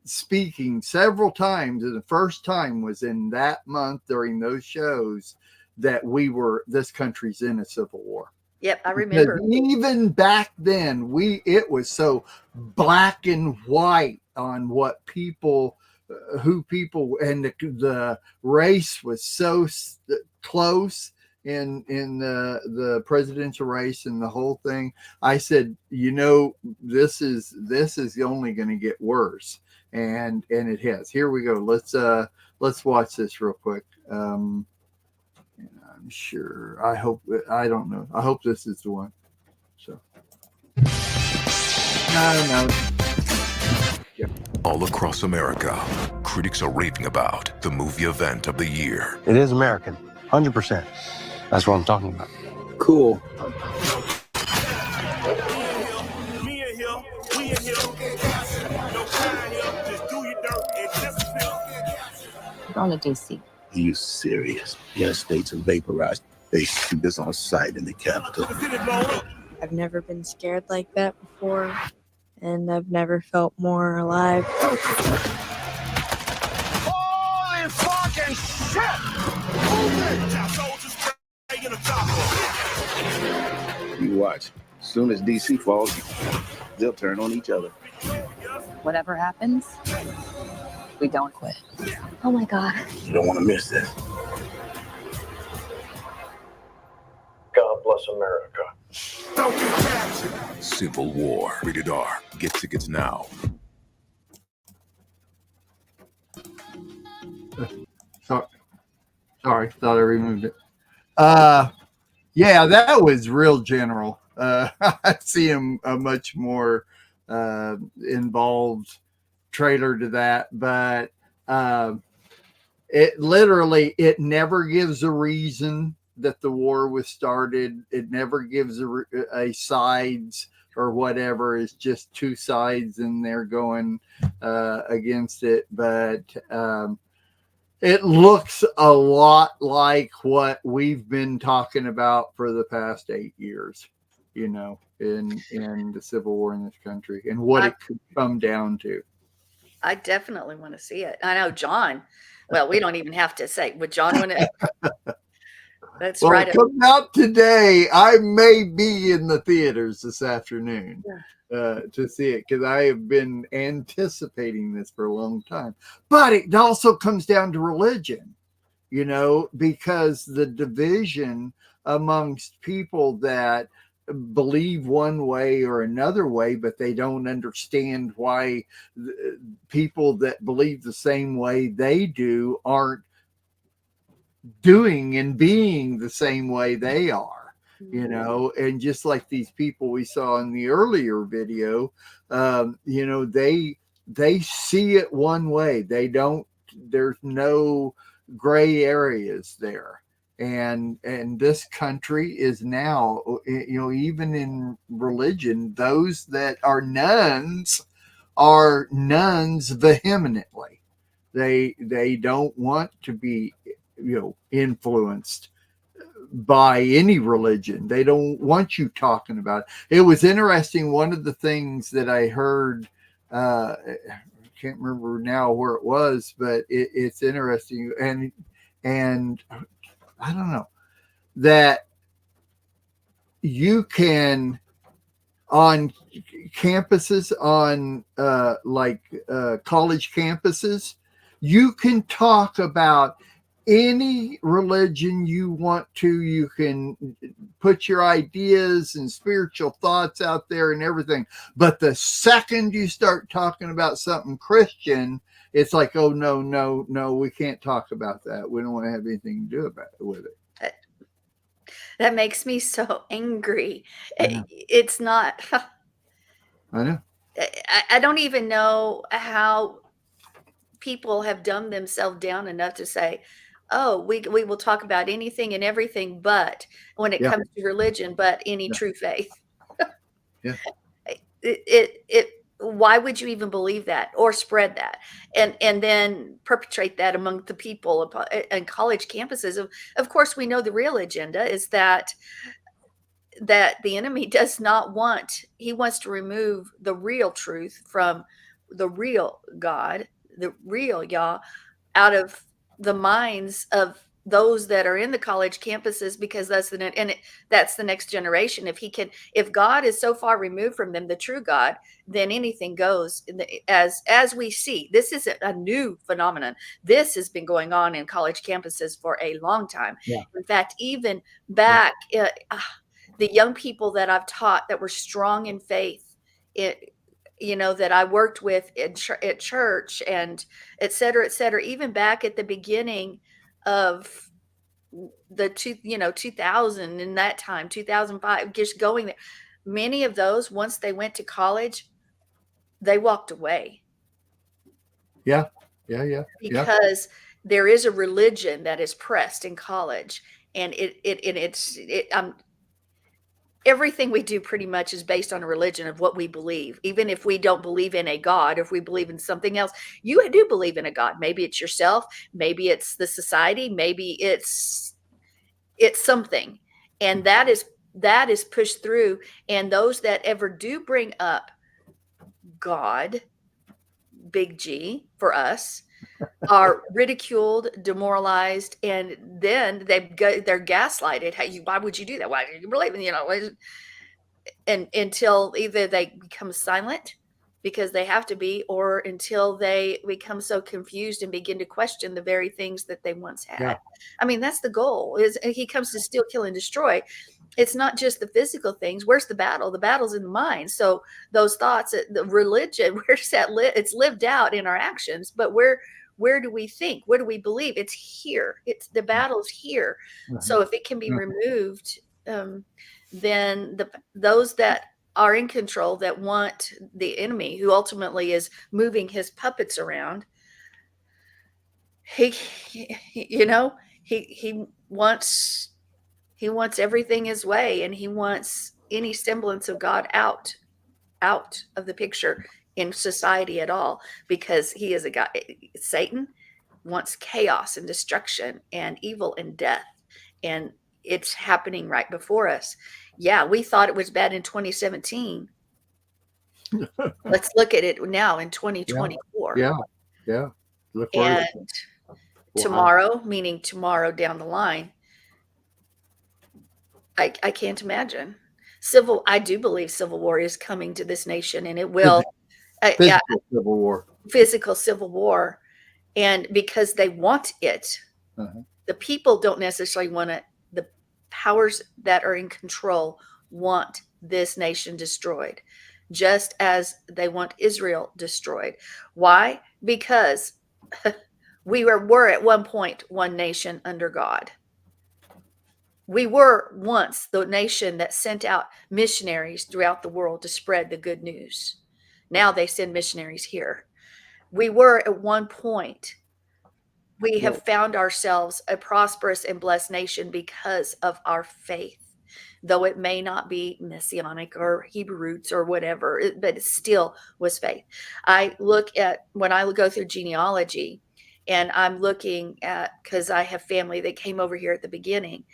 speaking several times, and the first time was in that month during those shows that this country's in a civil war. Yep, I remember. Because even back then, it was so black and white on what who people, and the race was so close in the presidential race and the whole thing. I said, this is only going to get worse. And it has. Here we go. Let's watch this real quick. I'm sure. I don't know. I hope this is the one. So. No. All across America, critics are raving about, the movie event of the year. It is American, 100%. That's what I'm talking about. Cool. On to DC. Are you serious? The United States have vaporized. They shoot this on sight in the Capitol. I've never been scared like that before, and I've never felt more alive. Holy fucking shit! You watch. As soon as DC falls, they'll turn on each other. Whatever happens, we don't quit. Oh my God. You don't want to miss this. God bless America. Civil War, rated R. Get tickets now. Sorry, thought I removed it. Yeah, that was real general. I see a much more involved trailer to that, but it never gives a reason that the war was started. It never gives a sides or whatever. It's just two sides and they're going against it. But it looks a lot like what we've been talking about for the past 8 years, in the Civil War in this country and what it could come down to. I definitely want to see it. I know John. Well, we don't even have to say, would John want to? That's well, right. It comes out today. I may be in the theaters this afternoon to see it because I have been anticipating this for a long time. But it also comes down to religion, because the division amongst people that believe one way or another way, but they don't understand why people that believe the same way they do aren't doing and being the same way they are, and just like these people we saw in the earlier video, they see it one way. There's no gray areas there. And this country is now, even in religion, those that are nuns vehemently. They don't want to be, influenced by any religion. They don't want you talking about it. It was interesting. One of the things that I heard, I can't remember now where it was, but it's interesting. And I don't know, that you can on campuses, on college campuses, you can talk about any religion you want to. You can put your ideas and spiritual thoughts out there and everything. But the second you start talking about something Christian, it's like, oh, no, we can't talk about that. We don't want to have anything to do with it. That makes me so angry. It's not. I know. I don't even know how people have dumbed themselves down enough to say, oh, we will talk about anything and everything, but when it comes to religion, but any true faith. Yeah. Why would you even believe that or spread that and then perpetrate that among the people and college campuses? Of course, we know the real agenda is that the enemy does not want. He wants to remove the real truth from the real God, the real Yah, out of the minds of those that are in the college campuses, because that's the next generation. If God is so far removed from them, the true God, then anything goes. As we see, this isn't a new phenomenon. This has been going on in college campuses for a long time. Yeah. In fact, even back, the young people that I've taught that were strong in faith, that I worked with at church and et cetera, even back at the beginning of the 2000, in that time, 2005, just going there. Many of those, once they went to college, they walked away. Yeah. Yeah. Because there is a religion that is pressed in college, and everything we do pretty much is based on a religion of what we believe. Even if we don't believe in a God, if we believe in something else, you do believe in a God. Maybe it's yourself, maybe it's the society, maybe it's something, and that is pushed through. And those that ever do bring up God, big G for us, are ridiculed, demoralized, and then they're gaslighted. Hey, why would you do that? Why do you believe in, and until either they become silent because they have to be, or until they become so confused and begin to question the very things that they once had. Yeah. I mean, that's the goal. Is he comes to steal, kill, and destroy. It's not just the physical things. Where's the battle? The battle's in the mind. So those thoughts, the religion, where's that? It's lived out in our actions. But where do we think? What do we believe? It's here. It's the battle's here. So if it can be removed, then those that are in control, that want the enemy, who ultimately is moving his puppets around, he wants everything his way, and he wants any semblance of God out of the picture in society at all, because he is a guy. Satan wants chaos and destruction and evil and death, and it's happening right before us. Yeah, we thought it was bad in 2017. Let's look at it now in 2024. Yeah. Look and tomorrow, meaning tomorrow down the line, I can't imagine. I do believe civil war is coming to this nation, and it will. Civil war. Physical civil war. And because they want it, the people don't necessarily want it. The powers that are in control want this nation destroyed, just as they want Israel destroyed. Why? Because we were at one point one nation under God. We were once the nation that sent out missionaries throughout the world to spread the good news. Now they send missionaries here. We were at one point. We have found ourselves a prosperous and blessed nation because of our faith, though it may not be messianic or Hebrew roots or whatever, but it still was faith. When I go through genealogy, and I'm looking at, because I have family that came over here at the beginning.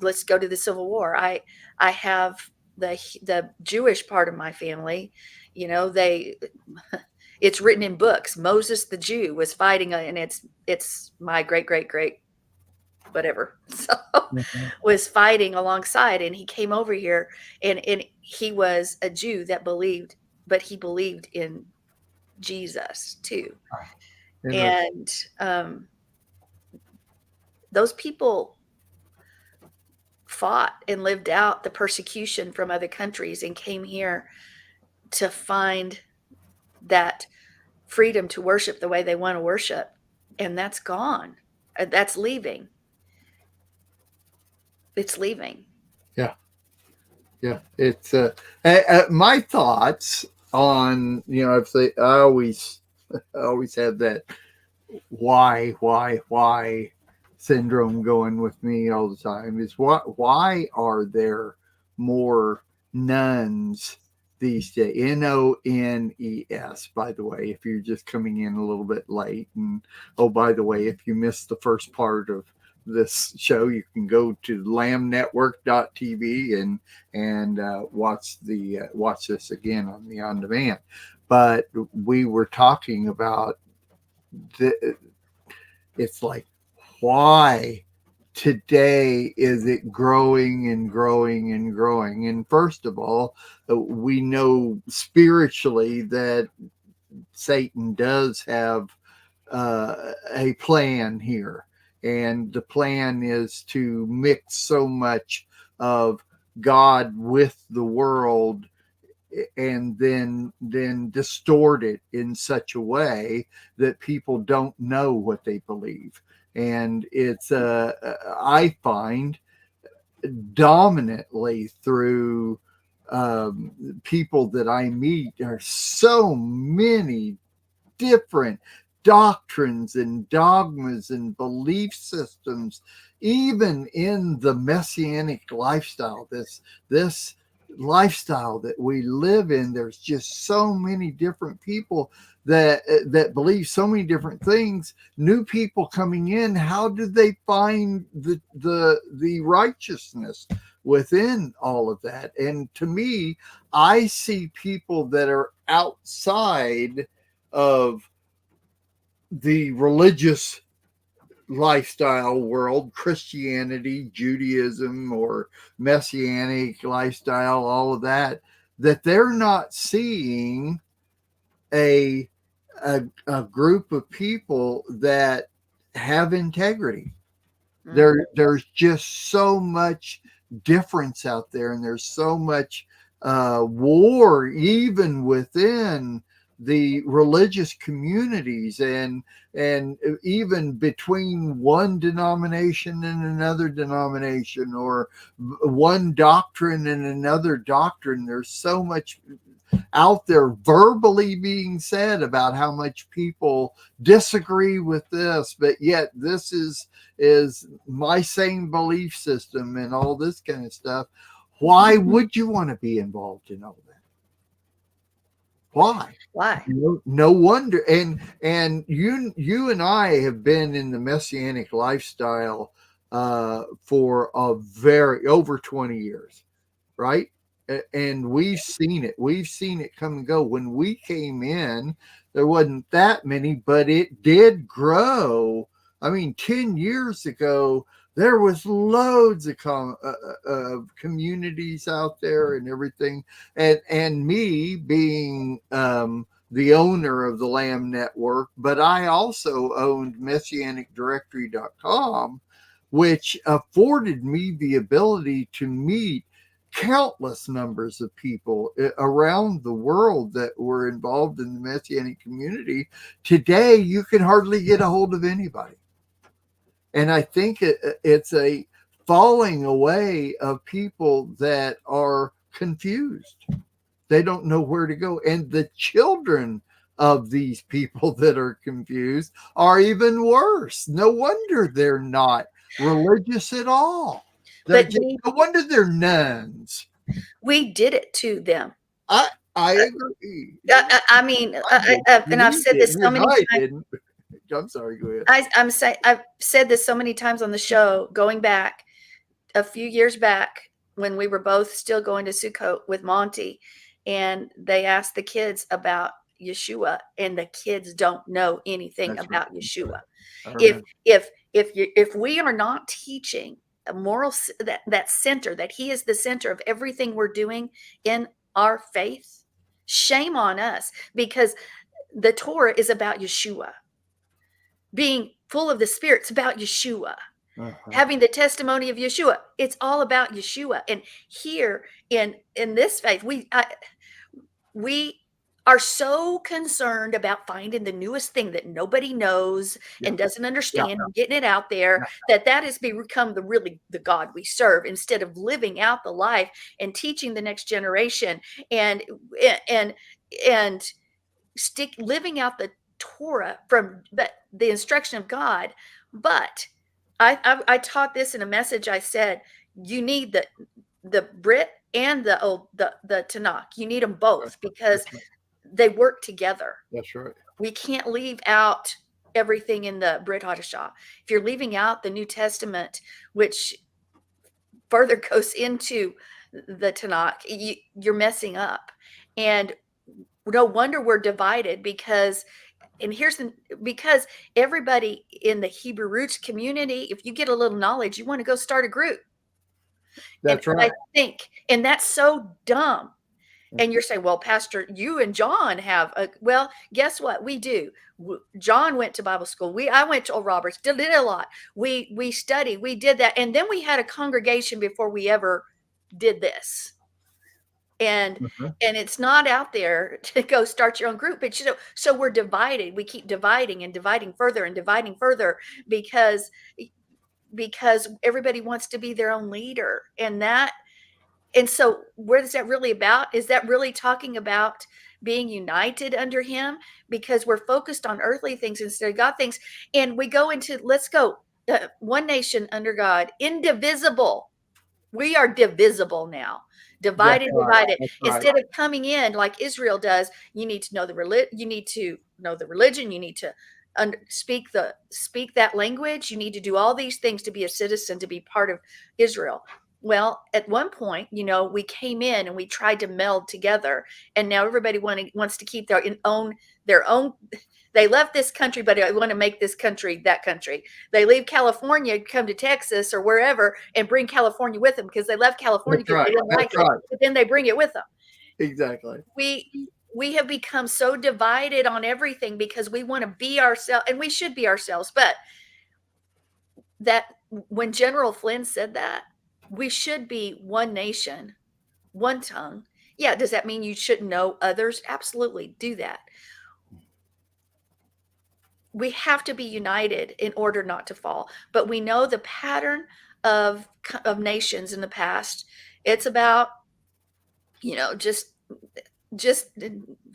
Let's go to the Civil War. I have the Jewish part of my family. It's written in books. Moses the Jew was fighting, and it's my great whatever. So was fighting alongside, and he came over here, and he was a Jew that believed, but he believed in Jesus too. And those people fought and lived out the persecution from other countries and came here to find that freedom to worship the way they want to worship, and that's gone. That's leaving. It's leaving. Yeah. It's my thoughts on, I always have that why syndrome going with me all the time. Is why are there more nuns these days? NONES, by the way, if you're just coming in a little bit late. And by the way, if you missed the first part of this show, you can go to lambnetwork.tv and watch this again on the on demand. But we were talking about it's like, why today is it growing and growing and growing? And first of all, we know spiritually that Satan does have a plan here, and the plan is to mix so much of God with the world, and then distort it in such a way that people don't know what they believe. And it's I find dominantly through people that I meet, there are so many different doctrines and dogmas and belief systems, even in the messianic lifestyle, this lifestyle that we live in. There's just so many different people that believe so many different things. New people coming in, how do they find the righteousness within all of that? And to me, I see people that are outside of the religious lifestyle world, Christianity, Judaism, or messianic lifestyle, all of that, that they're not seeing a group of people that have integrity. There's just so much difference out there, and there's so much war even within the religious communities, and even between one denomination and another denomination, or one doctrine and another doctrine. There's so much out there verbally being said about how much people disagree with this, but yet this is my same belief system and all this kind of stuff. Why would you want to be involved in all that? Why? No wonder. And you and I have been in the messianic lifestyle for over 20 years, right? And we've seen it come and go. When we came in, there wasn't that many, but it did grow. I mean, 10 years ago, there was loads of communities out there and everything. And me being the owner of the Lamb Network, but I also owned messianicdirectory.com, which afforded me the ability to meet countless numbers of people around the world that were involved in the messianic community. Today, you can hardly get a hold of anybody. And I think it's a falling away of people that are confused. They don't know where to go. And the children of these people that are confused are even worse. No wonder they're not religious at all. No wonder they're nuns. We did it to them. I agree. I mean, and I've said this so many times. I'm sorry, go ahead. I've said this so many times on the show, going back a few years back when we were both still going to Sukkot with Monty, and they asked the kids about Yeshua, and the kids don't know anything about Yeshua. If we are not teaching a moral, that center, that he is the center of everything we're doing in our faith, shame on us, because the Torah is about Yeshua. Being full of the Spirit, it's about Yeshua. Having the testimony of Yeshua, it's all about Yeshua. And here in this faith, we are so concerned about finding the newest thing that nobody knows and doesn't understand, and getting it out there, that has become the God we serve, instead of living out the life and teaching the next generation and living out the Torah from the instruction of God. But I taught this in a message. I said, you need the Brit and the Tanakh. You need them both, because they work together. That's right. We can't leave out everything in the Brit Hadashah. If you're leaving out the New Testament, which further goes into the Tanakh, you're messing up. And no wonder we're divided, because everybody in the Hebrew roots community, if you get a little knowledge, you want to go start a group. That's right. And that's so dumb. And you're saying, well, Pastor, you and John have well, guess what? We do. John went to Bible school. I went to Oral Roberts, did a lot. We studied, we did that. And then we had a congregation before we ever did this. And it's not out there to go start your own group. But so we're divided. We keep dividing and dividing further and dividing further, because everybody wants to be their own leader. And And so what is that really about? Is that really talking about being united under him? Because we're focused on earthly things instead of God things. And we go into, let's go, one nation under God, indivisible. We are divisible now. Divided. Right. Instead of coming in like Israel does, you need to know the religion. You need to know the religion. You need to speak that language. You need to do all these things to be a citizen, to be part of Israel. Well, at one point, we came in and we tried to meld together, and now everybody wants to keep their own. They left this country, but they want to make this country that country. They leave California, come to Texas or wherever, and bring California with them because they left California because they didn't like it, but then they bring it with them. Exactly. We have become so divided on everything because we want to be ourselves, and we should be ourselves. But that when General Flynn said that, we should be one nation, one tongue. Yeah, does that mean you shouldn't know others? Absolutely, do that. We have to be united in order not to fall. But we know the pattern of nations in the past. It's about, just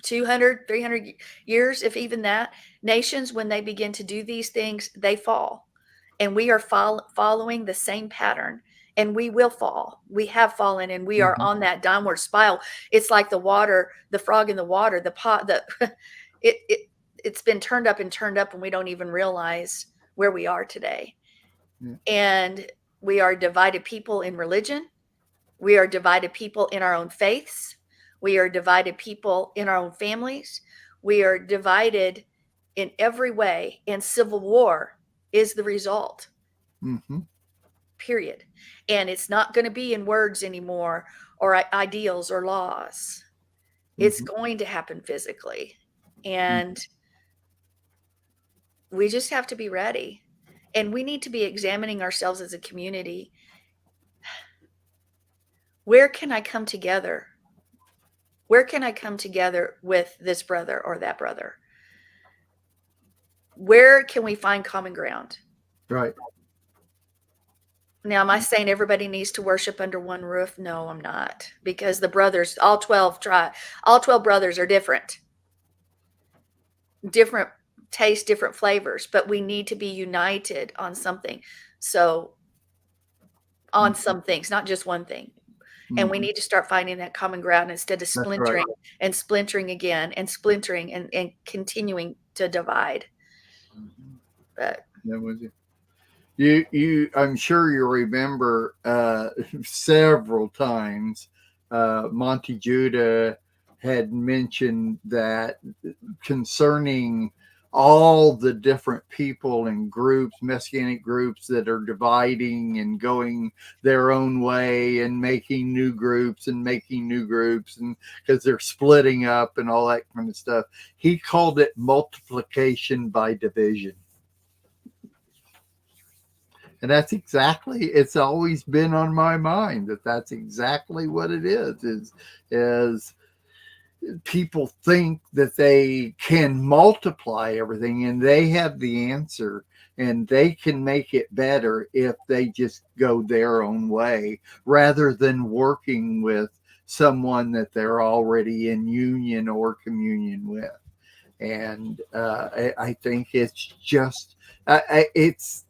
200, 300 years, if even that. Nations, when they begin to do these things, they fall. And we are following the same pattern. And we will fall. We have fallen, and we are on that downward spiral. It's like the water, the frog in the water, the pot, it's been turned up, and we don't even realize where we are today. Yeah. And we are divided people in religion. We are divided people in our own faiths. We are divided people in our own families. We are divided in every way, and civil war is the result. Period. And it's not going to be in words anymore, or ideals or laws. It's going to happen physically. And we just have to be ready. And we need to be examining ourselves as a community. Where can I come together? Where can I come together with this brother or that brother? Where can we find common ground? Right. Now, am I saying everybody needs to worship under one roof? No, I'm not. Because the brothers, all 12 brothers are different. Different taste, different flavors, but we need to be united on something. So on some things, not just one thing. And we need to start finding that common ground instead of splintering and splintering again and splintering and continuing to divide. But that was it. I'm sure you remember several times Monty Judah had mentioned that concerning all the different people and groups, messianic groups that are dividing and going their own way and making new groups and because they're splitting up and all that kind of stuff. He called it multiplication by division. And that's exactly, it's always been on my mind that's exactly what it is people think that they can multiply everything and they have the answer and they can make it better if they just go their own way rather than working with someone that they're already in union or communion with. And I think it's just, it's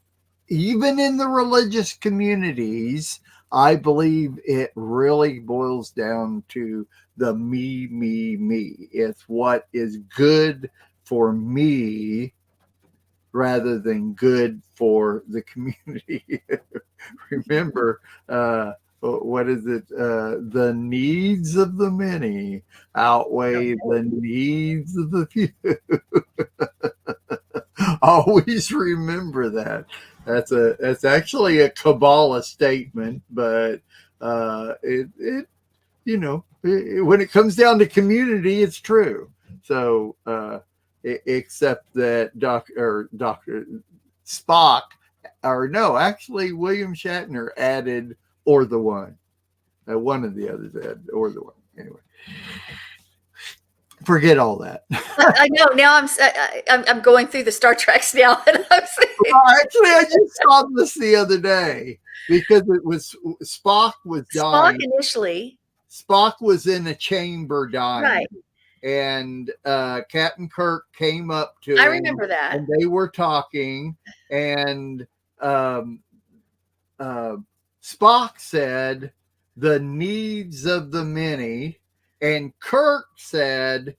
even in the religious communities, I believe it really boils down to the me. It's what is good for me rather than good for the community. Remember, what is it? The needs of the many outweigh the needs of the few. Always remember that. That's actually a Kabbalah statement, but it when it comes down to community, it's true. So except that Dr. Spock, or no, actually William Shatner added or the one. One of the others added or the one. Anyway. forget all that. I know now. I'm going through the Star Treks now, and I'm saying, Actually, I just saw this the other day because it was Spock was dying. Spock initially. Spock was in a chamber dying. Right. And Captain Kirk came up to I him, remember that. and they were talking, and Spock said, "The needs of the many," and Kirk said,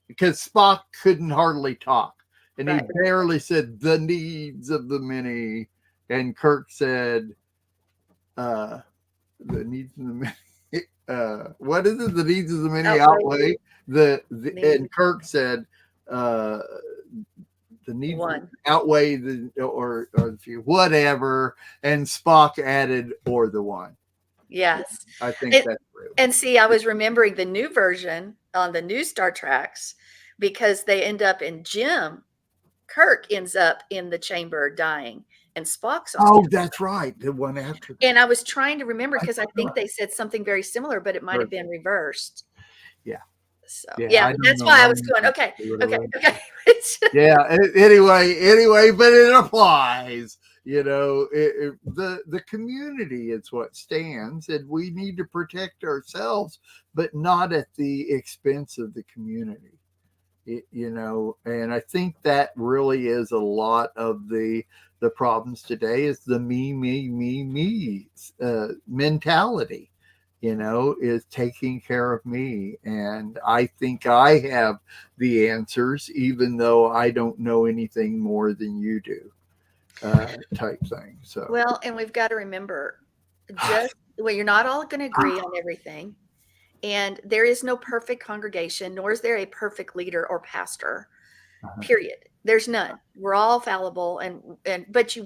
because Spock couldn't hardly talk, and he barely said, "The needs of the many," and Kirk said, "The needs of the many." What is it? The needs of the many outweigh and Kirk said, the needs outweigh the or the few, whatever. And Spock added, or the one. Yes, I think that's real. And see, I was remembering the new version on the new Star Treks because they end up in Kirk ends up in the chamber dying. And Spock's on. Oh, that's right. The one after that. And I was trying to remember because I think they said something very similar, but it might have been reversed. Yeah. So yeah, that's why I was going, okay. Yeah. Anyway, but it applies. You know, the community is what stands, and we need to protect ourselves, but not at the expense of the community. You know, and I think that really is a lot of the problems today is the me mentality, you know, is taking care of me. And I think I have the answers, even though I don't know anything more than you do, type thing. So, well, and we've got to remember you're not all going to agree on everything. And there is no perfect congregation, nor is there a perfect leader or pastor, period. There's none. We're all fallible, but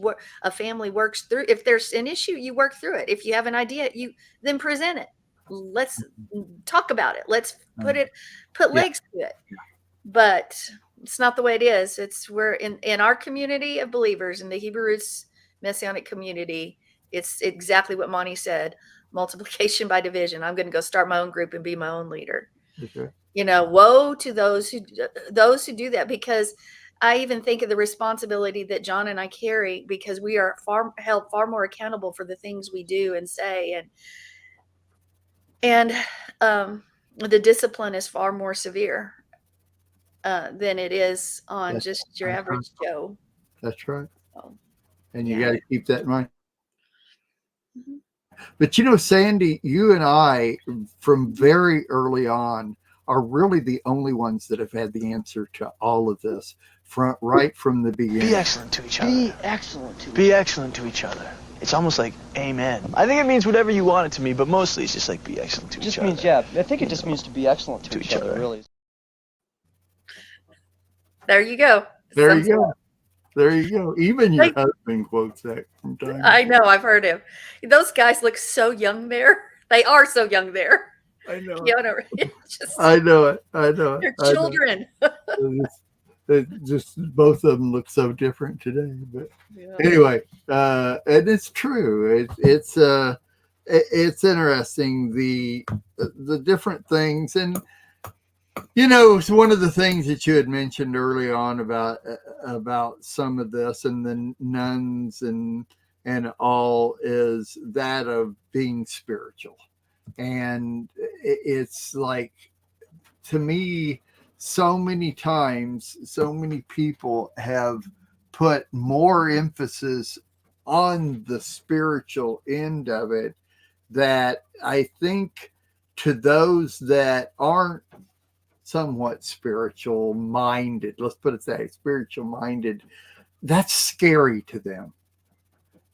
a family works through. If there's an issue, you work through it. If you have an idea, you then present it. Let's talk about it. Let's put legs to it. But it's not the way it is. We're in our community of believers in the Hebrew Roots Messianic community. It's exactly what Monty said. Multiplication by division. I'm going to go start my own group and be my own leader. Okay. You know, woe to those who do that, because I even think of the responsibility that John and I carry, because we are held far more accountable for the things we do and say, and the discipline is far more severe than it is on just your average Joe. That's right. So, and you got to keep that in mind. Mm-hmm. But you know, Sandi, you and I, from very early on, are really the only ones that have had the answer to all of this right from the beginning. Be excellent to each other. Be excellent to Be excellent to each other. It's almost like amen. I think it means whatever you want it to mean, but mostly it's just like be excellent to each other. Just means, I think it just means to be excellent to each other, really. There you go. There you go. There you go. Even your husband quotes that from time to time. I know. I've heard him. Those guys look so young there. They are so young there. I know. I know it. I know it. They're children. Just both of them look so different today. But anyway, and it's true. It's interesting the different things. And you know, it's one of the things that you had mentioned early on about some of this and the nuns and all is that of being spiritual. And it's like, to me, so many times, so many people have put more emphasis on the spiritual end of it, that I think to those that aren't somewhat spiritual minded, let's put it that way, spiritual minded, that's scary to them.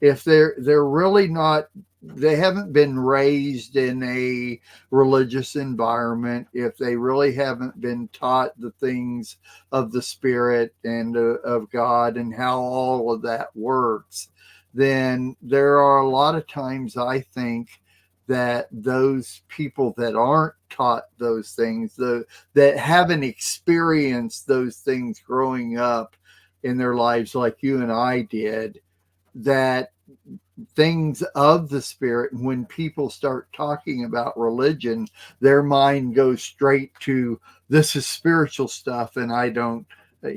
If they're really not, they haven't been raised in a religious environment, if they really haven't been taught the things of the Spirit and of God and how all of that works, then there are a lot of times, I think, that those people that aren't taught those things, that haven't experienced those things growing up in their lives like you and I did, that things of the spirit. And when people start talking about religion, their mind goes straight to this is spiritual stuff, and I don't, I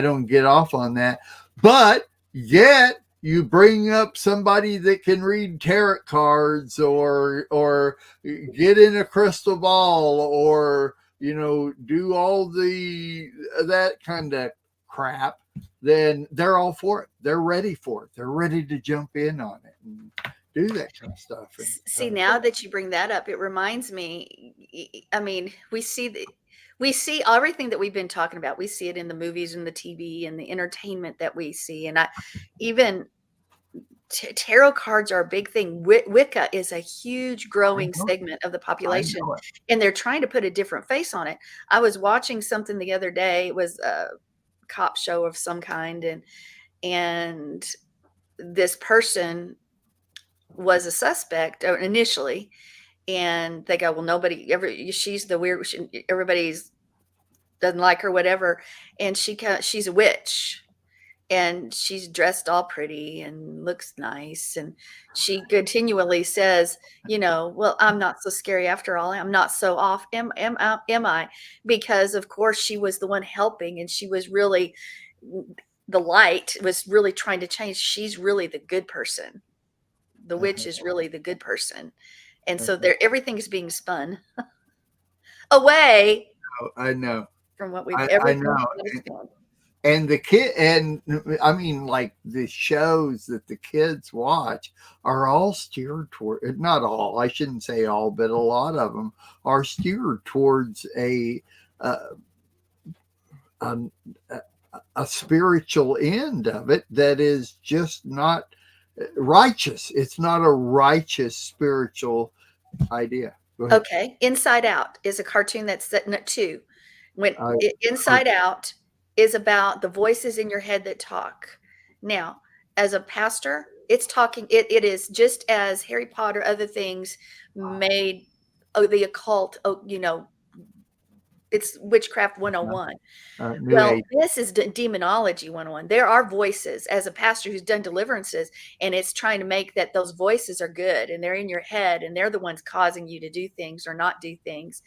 don't get off on that. But yet you bring up somebody that can read tarot cards or get in a crystal ball or do all that kind of crap, then they're all for it. They're ready for it. They're ready to jump in on it and do that kind of stuff. And, see, now that you bring that up, it reminds me, I mean, we see everything that we've been talking about. We see it in the movies and the TV and the entertainment that we see. And even tarot cards are a big thing. Wicca is a huge growing segment of the population, and they're trying to put a different face on it. I was watching something the other day. It was a cop show of some kind, and this person was a suspect initially, and they go, well, she's the weird, everybody's doesn't like her, whatever, and she's a witch. And she's dressed all pretty and looks nice. And she continually says, well, I'm not so scary after all. I'm not so off. Am I? Because of course she was the one helping, and she was really, the light was really trying to change. She's really the good person. The witch is really the good person. And so everything is being spun away. I know. From what we've ever understood. And the kid, and I mean, like the shows that the kids watch are all steered toward, not all, I shouldn't say all, but a lot of them are steered towards a spiritual end of it that is just not righteous. It's not a righteous spiritual idea. Okay. Inside Out is a cartoon that's setting at 2. When Inside Out is about the voices in your head that talk. Now, as a pastor, it's talking, it is just as Harry Potter, other things made the occult, it's witchcraft 101. Well, this is demonology 101. There are voices, as a pastor who's done deliverances, and it's trying to make that those voices are good, and they're in your head, and they're the ones causing you to do things or not do things.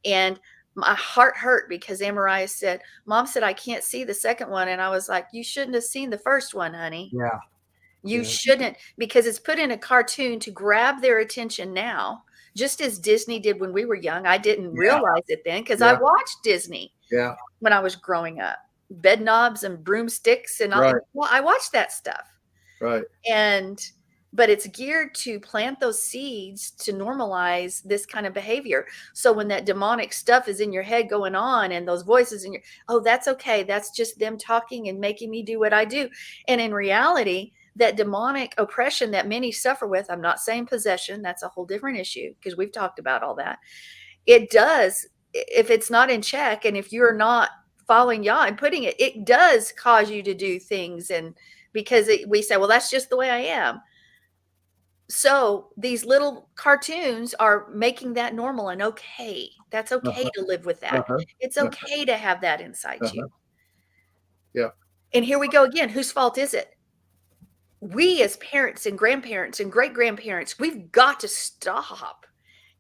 And my heart hurt because Amariah said, Mom said, I can't see the second one. And I was like, you shouldn't have seen the first one, honey. Yeah. You shouldn't, because it's put in a cartoon to grab their attention now, just as Disney did when we were young. I didn't realize it then because I watched Disney when I was growing up. Bed knobs and broomsticks and all. Well, I watched that stuff. Right. But it's geared to plant those seeds to normalize this kind of behavior. So when that demonic stuff is in your head going on and those voices in that's okay. That's just them talking and making me do what I do. And in reality, that demonic oppression that many suffer with, I'm not saying possession, that's a whole different issue because we've talked about all that. It does, if it's not in check and if you're not following Yah and putting it does cause you to do things. And because we say, well, that's just the way I am. So these little cartoons are making that normal and okay. That's okay to live with that. It's okay to have that inside you. Yeah. And here we go again. Whose fault is it? We as parents and grandparents and great-grandparents, we've got to stop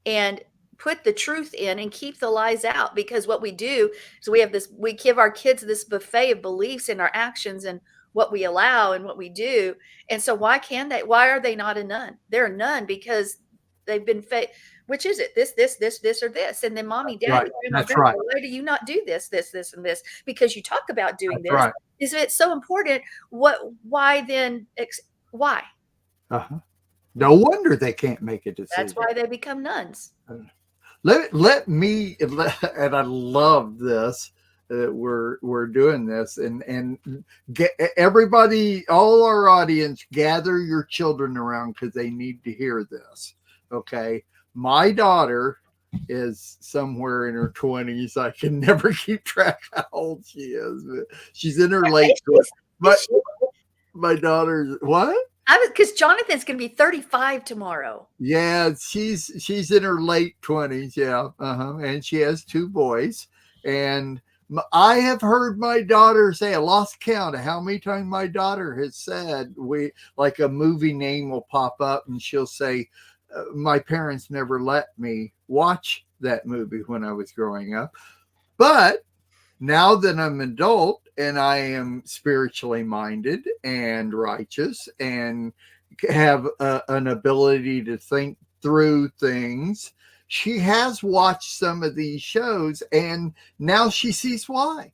and put the truth in and keep the lies out, because what we do is we give our kids this buffet of beliefs in our actions and what we allow and what we do. And so why are they not a nun? They're a nun because they've been which is it? This, or this. And then mommy, daddy, grandma, why do you not do this, and this? Because you talk about doing this. Right. Is it so important? Why then? Why? No wonder they can't make a decision. That's why they become nuns. Let me, and I love this. We're doing this, and get everybody, all our audience, gather your children around because they need to hear this. Okay, my daughter is somewhere in her 20s. I can never keep track how old she is, but she's in her late 20s. My daughter's what? Because Jonathan's going to be 35 tomorrow. Yeah, she's in her late 20s. Yeah, and she has 2 boys, and I have heard my daughter say, I lost count of how many times my daughter has said, like a movie name will pop up and she'll say, my parents never let me watch that movie when I was growing up. But now that I'm an adult and I am spiritually minded and righteous and have an ability to think through things, she has watched some of these shows and now she sees why.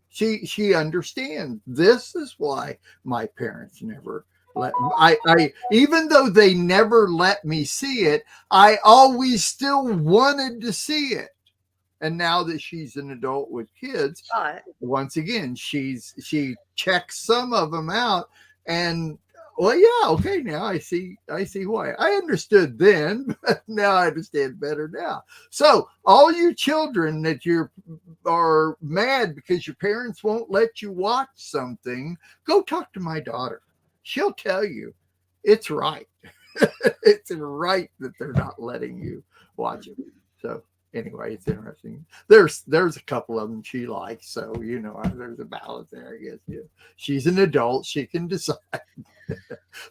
She understands this is why my parents never let me. I even though they never let me see it, I always still wanted to see it. And now that she's an adult with kids, once again, she checks some of them out, and well, yeah, okay, now I see why. I understood then, but now I understand better now. So all you children that are mad because your parents won't let you watch something, go talk to my daughter. She'll tell you it's right. It's right that they're not letting you watch it. So anyway, it's interesting. There's a couple of them she likes, so there's a balance there, I guess. Yeah. She's an adult, she can decide.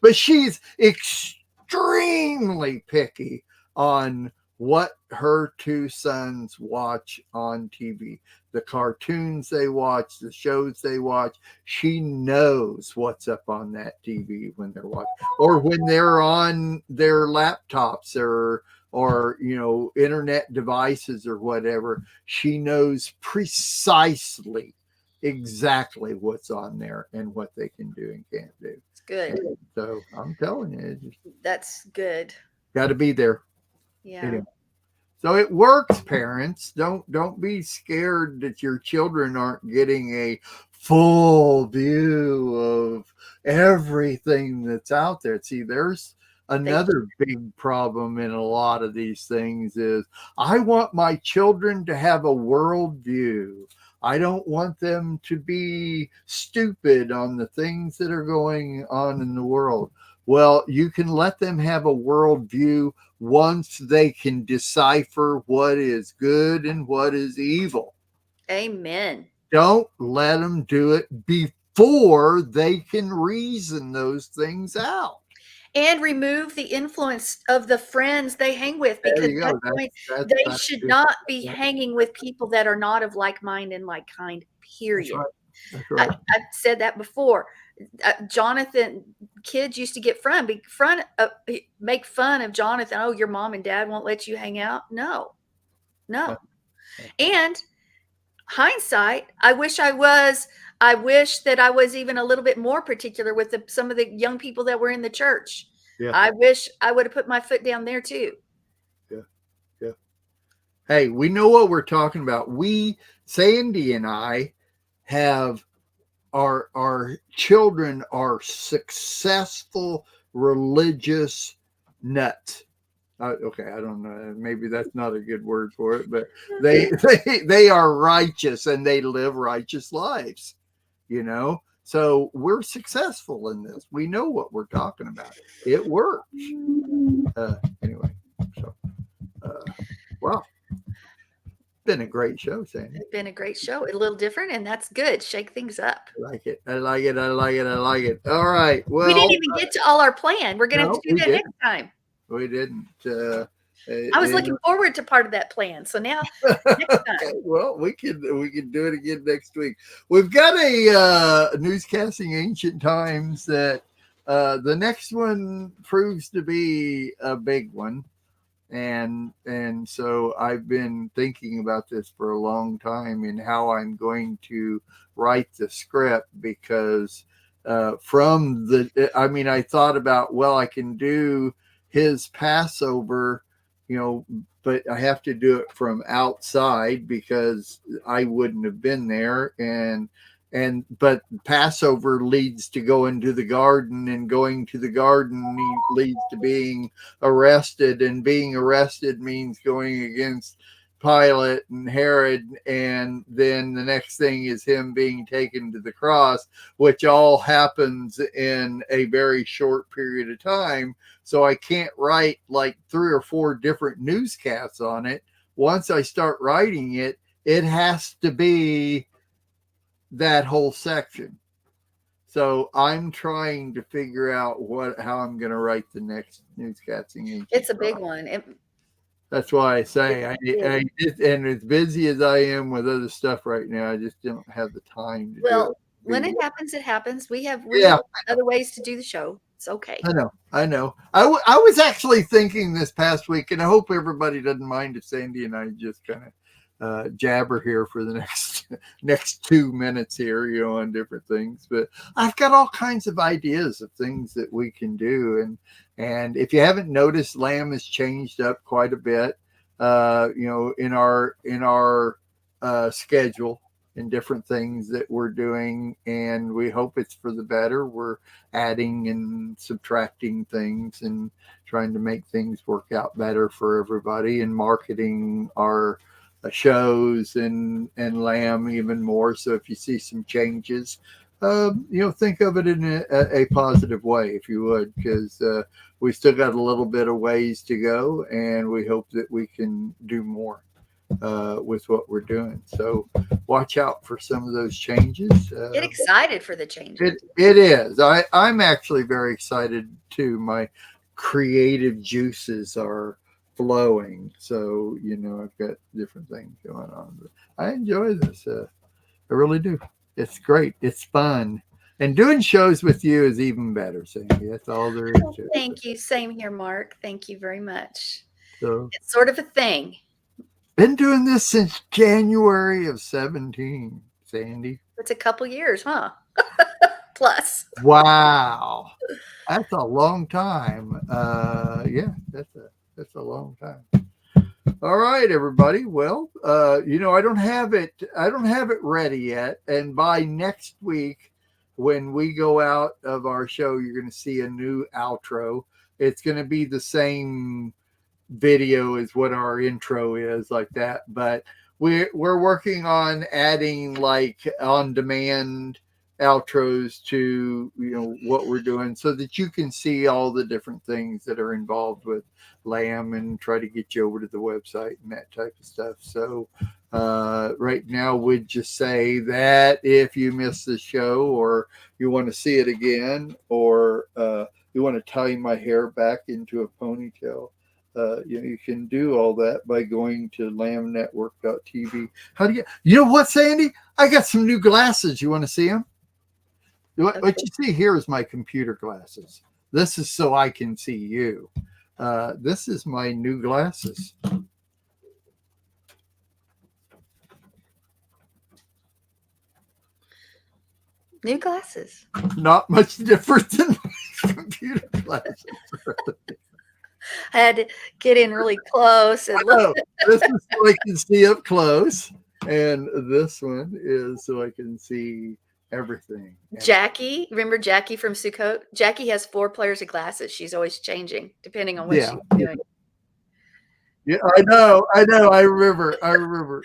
But she's extremely picky on what her two sons watch on TV. The cartoons they watch, the shows they watch. She knows what's up on that TV when they're watching, or when they're on their laptops or internet devices or whatever. She knows precisely exactly what's on there and what they can do and can't do. It's good. So I'm telling you, that's good. Got to be there. Yeah. Anyway. So it works, parents. Don't be scared that your children aren't getting a full view of everything that's out there. See, there's another big problem in a lot of these things is I want my children to have a worldview. I don't want them to be stupid on the things that are going on in the world. Well, you can let them have a worldview once they can decipher what is good and what is evil. Amen. Don't let them do it before they can reason those things out. And remove the influence of the friends they hang with, because they should not be hanging with people that are not of like mind and like kind, period. That's right. I've said that before. Jonathan, kids used to make fun of Jonathan. Oh, your mom and dad won't let you hang out. No. And hindsight, I wish that I was even a little bit more particular with some of the young people that were in the church. Yeah. I wish I would have put my foot down there too. Yeah. Hey, we know what we're talking about. Sandy and I have our children are successful religious nuts. Okay, I don't know. Maybe that's not a good word for it, but they are righteous and they live righteous lives, So we're successful in this. We know what we're talking about. It works. Anyway, so wow. Been a great show, Sandy. It's been a great show. A little different, and that's good. Shake things up. I like it. All right. Well, we didn't even get to all our plan. We're going to have to do that next time. We didn't. I was looking forward to part of that plan. So now, next time. Well, we can do it again next week. We've got a newscasting ancient times that the next one proves to be a big one. And so I've been thinking about this for a long time and how I'm going to write the script, because I thought about, well, I can do his Passover, but I have to do it from outside because I wouldn't have been there. But Passover leads to going to the garden, and going to the garden leads to being arrested, and being arrested means going against Pilate and Herod, and then the next thing is him being taken to the cross, which all happens in a very short period of time. So I can't write like 3 or 4 different newscasts on it. Once I start writing it, it has to be that whole section. So I'm trying to figure out how I'm going to write the next Newscasting Ancient It's a big Crime. one. That's why I say and as busy as I am with other stuff right now, I just don't have the time to do it. When it happens, it happens. We have Yeah. other ways to do the show. It's okay. I know. I was actually thinking this past week, and I hope everybody doesn't mind if Sandy and I just kind of jabber here for the next 2 minutes here, on different things. But I've got all kinds of ideas of things that we can do, and if you haven't noticed, Lamb has changed up quite a bit, in our schedule and different things that we're doing, and we hope it's for the better. We're adding and subtracting things and trying to make things work out better for everybody, and marketing our shows and Lamb even more. So if you see some changes, think of it in a positive way, if you would, because we still got a little bit of ways to go, and we hope that we can do more with what we're doing. So watch out for some of those changes. Get excited for the changes. It is. I'm actually very excited too. My creative juices are flowing. So, I've got different things going on. But I enjoy this. I really do. It's great. It's fun. And doing shows with you is even better, Sandy. That's all there is to it. Thank you. Same here, Mark. Thank you very much. So it's sort of a thing. Been doing this since January of 17, Sandy. It's a couple years, huh? Plus. Wow. That's a long time. Yeah, that's a long time. All right, everybody. Well, I don't have it ready yet. And by next week, when we go out of our show, you're going to see a new outro. It's going to be the same video as what our intro is, like that. But we're working on adding like on-demand outros to what we're doing, so that you can see all the different things that are involved with Lamb, and try to get you over to the website and that type of stuff. So right now we'd just say that if you miss the show, or you want to see it again, or you want to tie my hair back into a ponytail, you can do all that by going to lambnetwork.tv. How do you know what, Sandy? I got some new glasses. You want to see them? What you see here is my computer glasses. This is so I can see you. This is my new glasses. New glasses. Not much different than my computer glasses. I had to get in really close and look. This is so I can see up close, and this one is so I can see everything. Jackie, remember Jackie from Sukkot? Jackie has 4 pairs of glasses. She's always changing depending on what she's doing. Yeah, I know. I remember.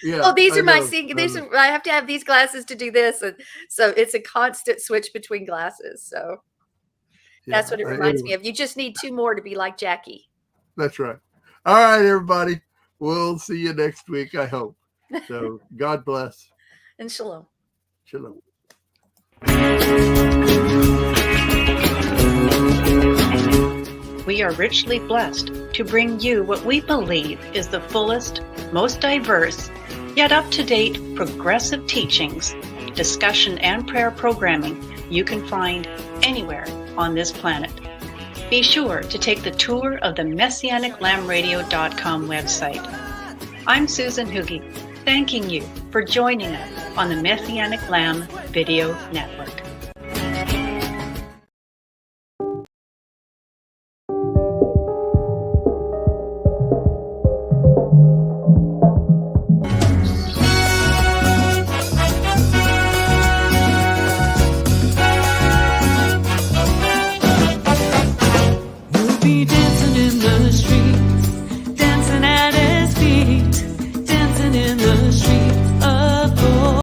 Yeah. Oh, these are my singing. I have to have these glasses to do this, and so it's a constant switch between glasses. So that's what it reminds me of. You just need 2 more to be like Jackie. That's right. All right, everybody. We'll see you next week, I hope. So God bless. And shalom. Shalom. We are richly blessed to bring you what we believe is the fullest, most diverse, yet up-to-date progressive teachings, discussion, and prayer programming you can find anywhere on this planet. Be sure to take the tour of the MessianicLambRadio.com website. I'm Susan Hoogie, thanking you for joining us on the Messianic Lamb Video Network.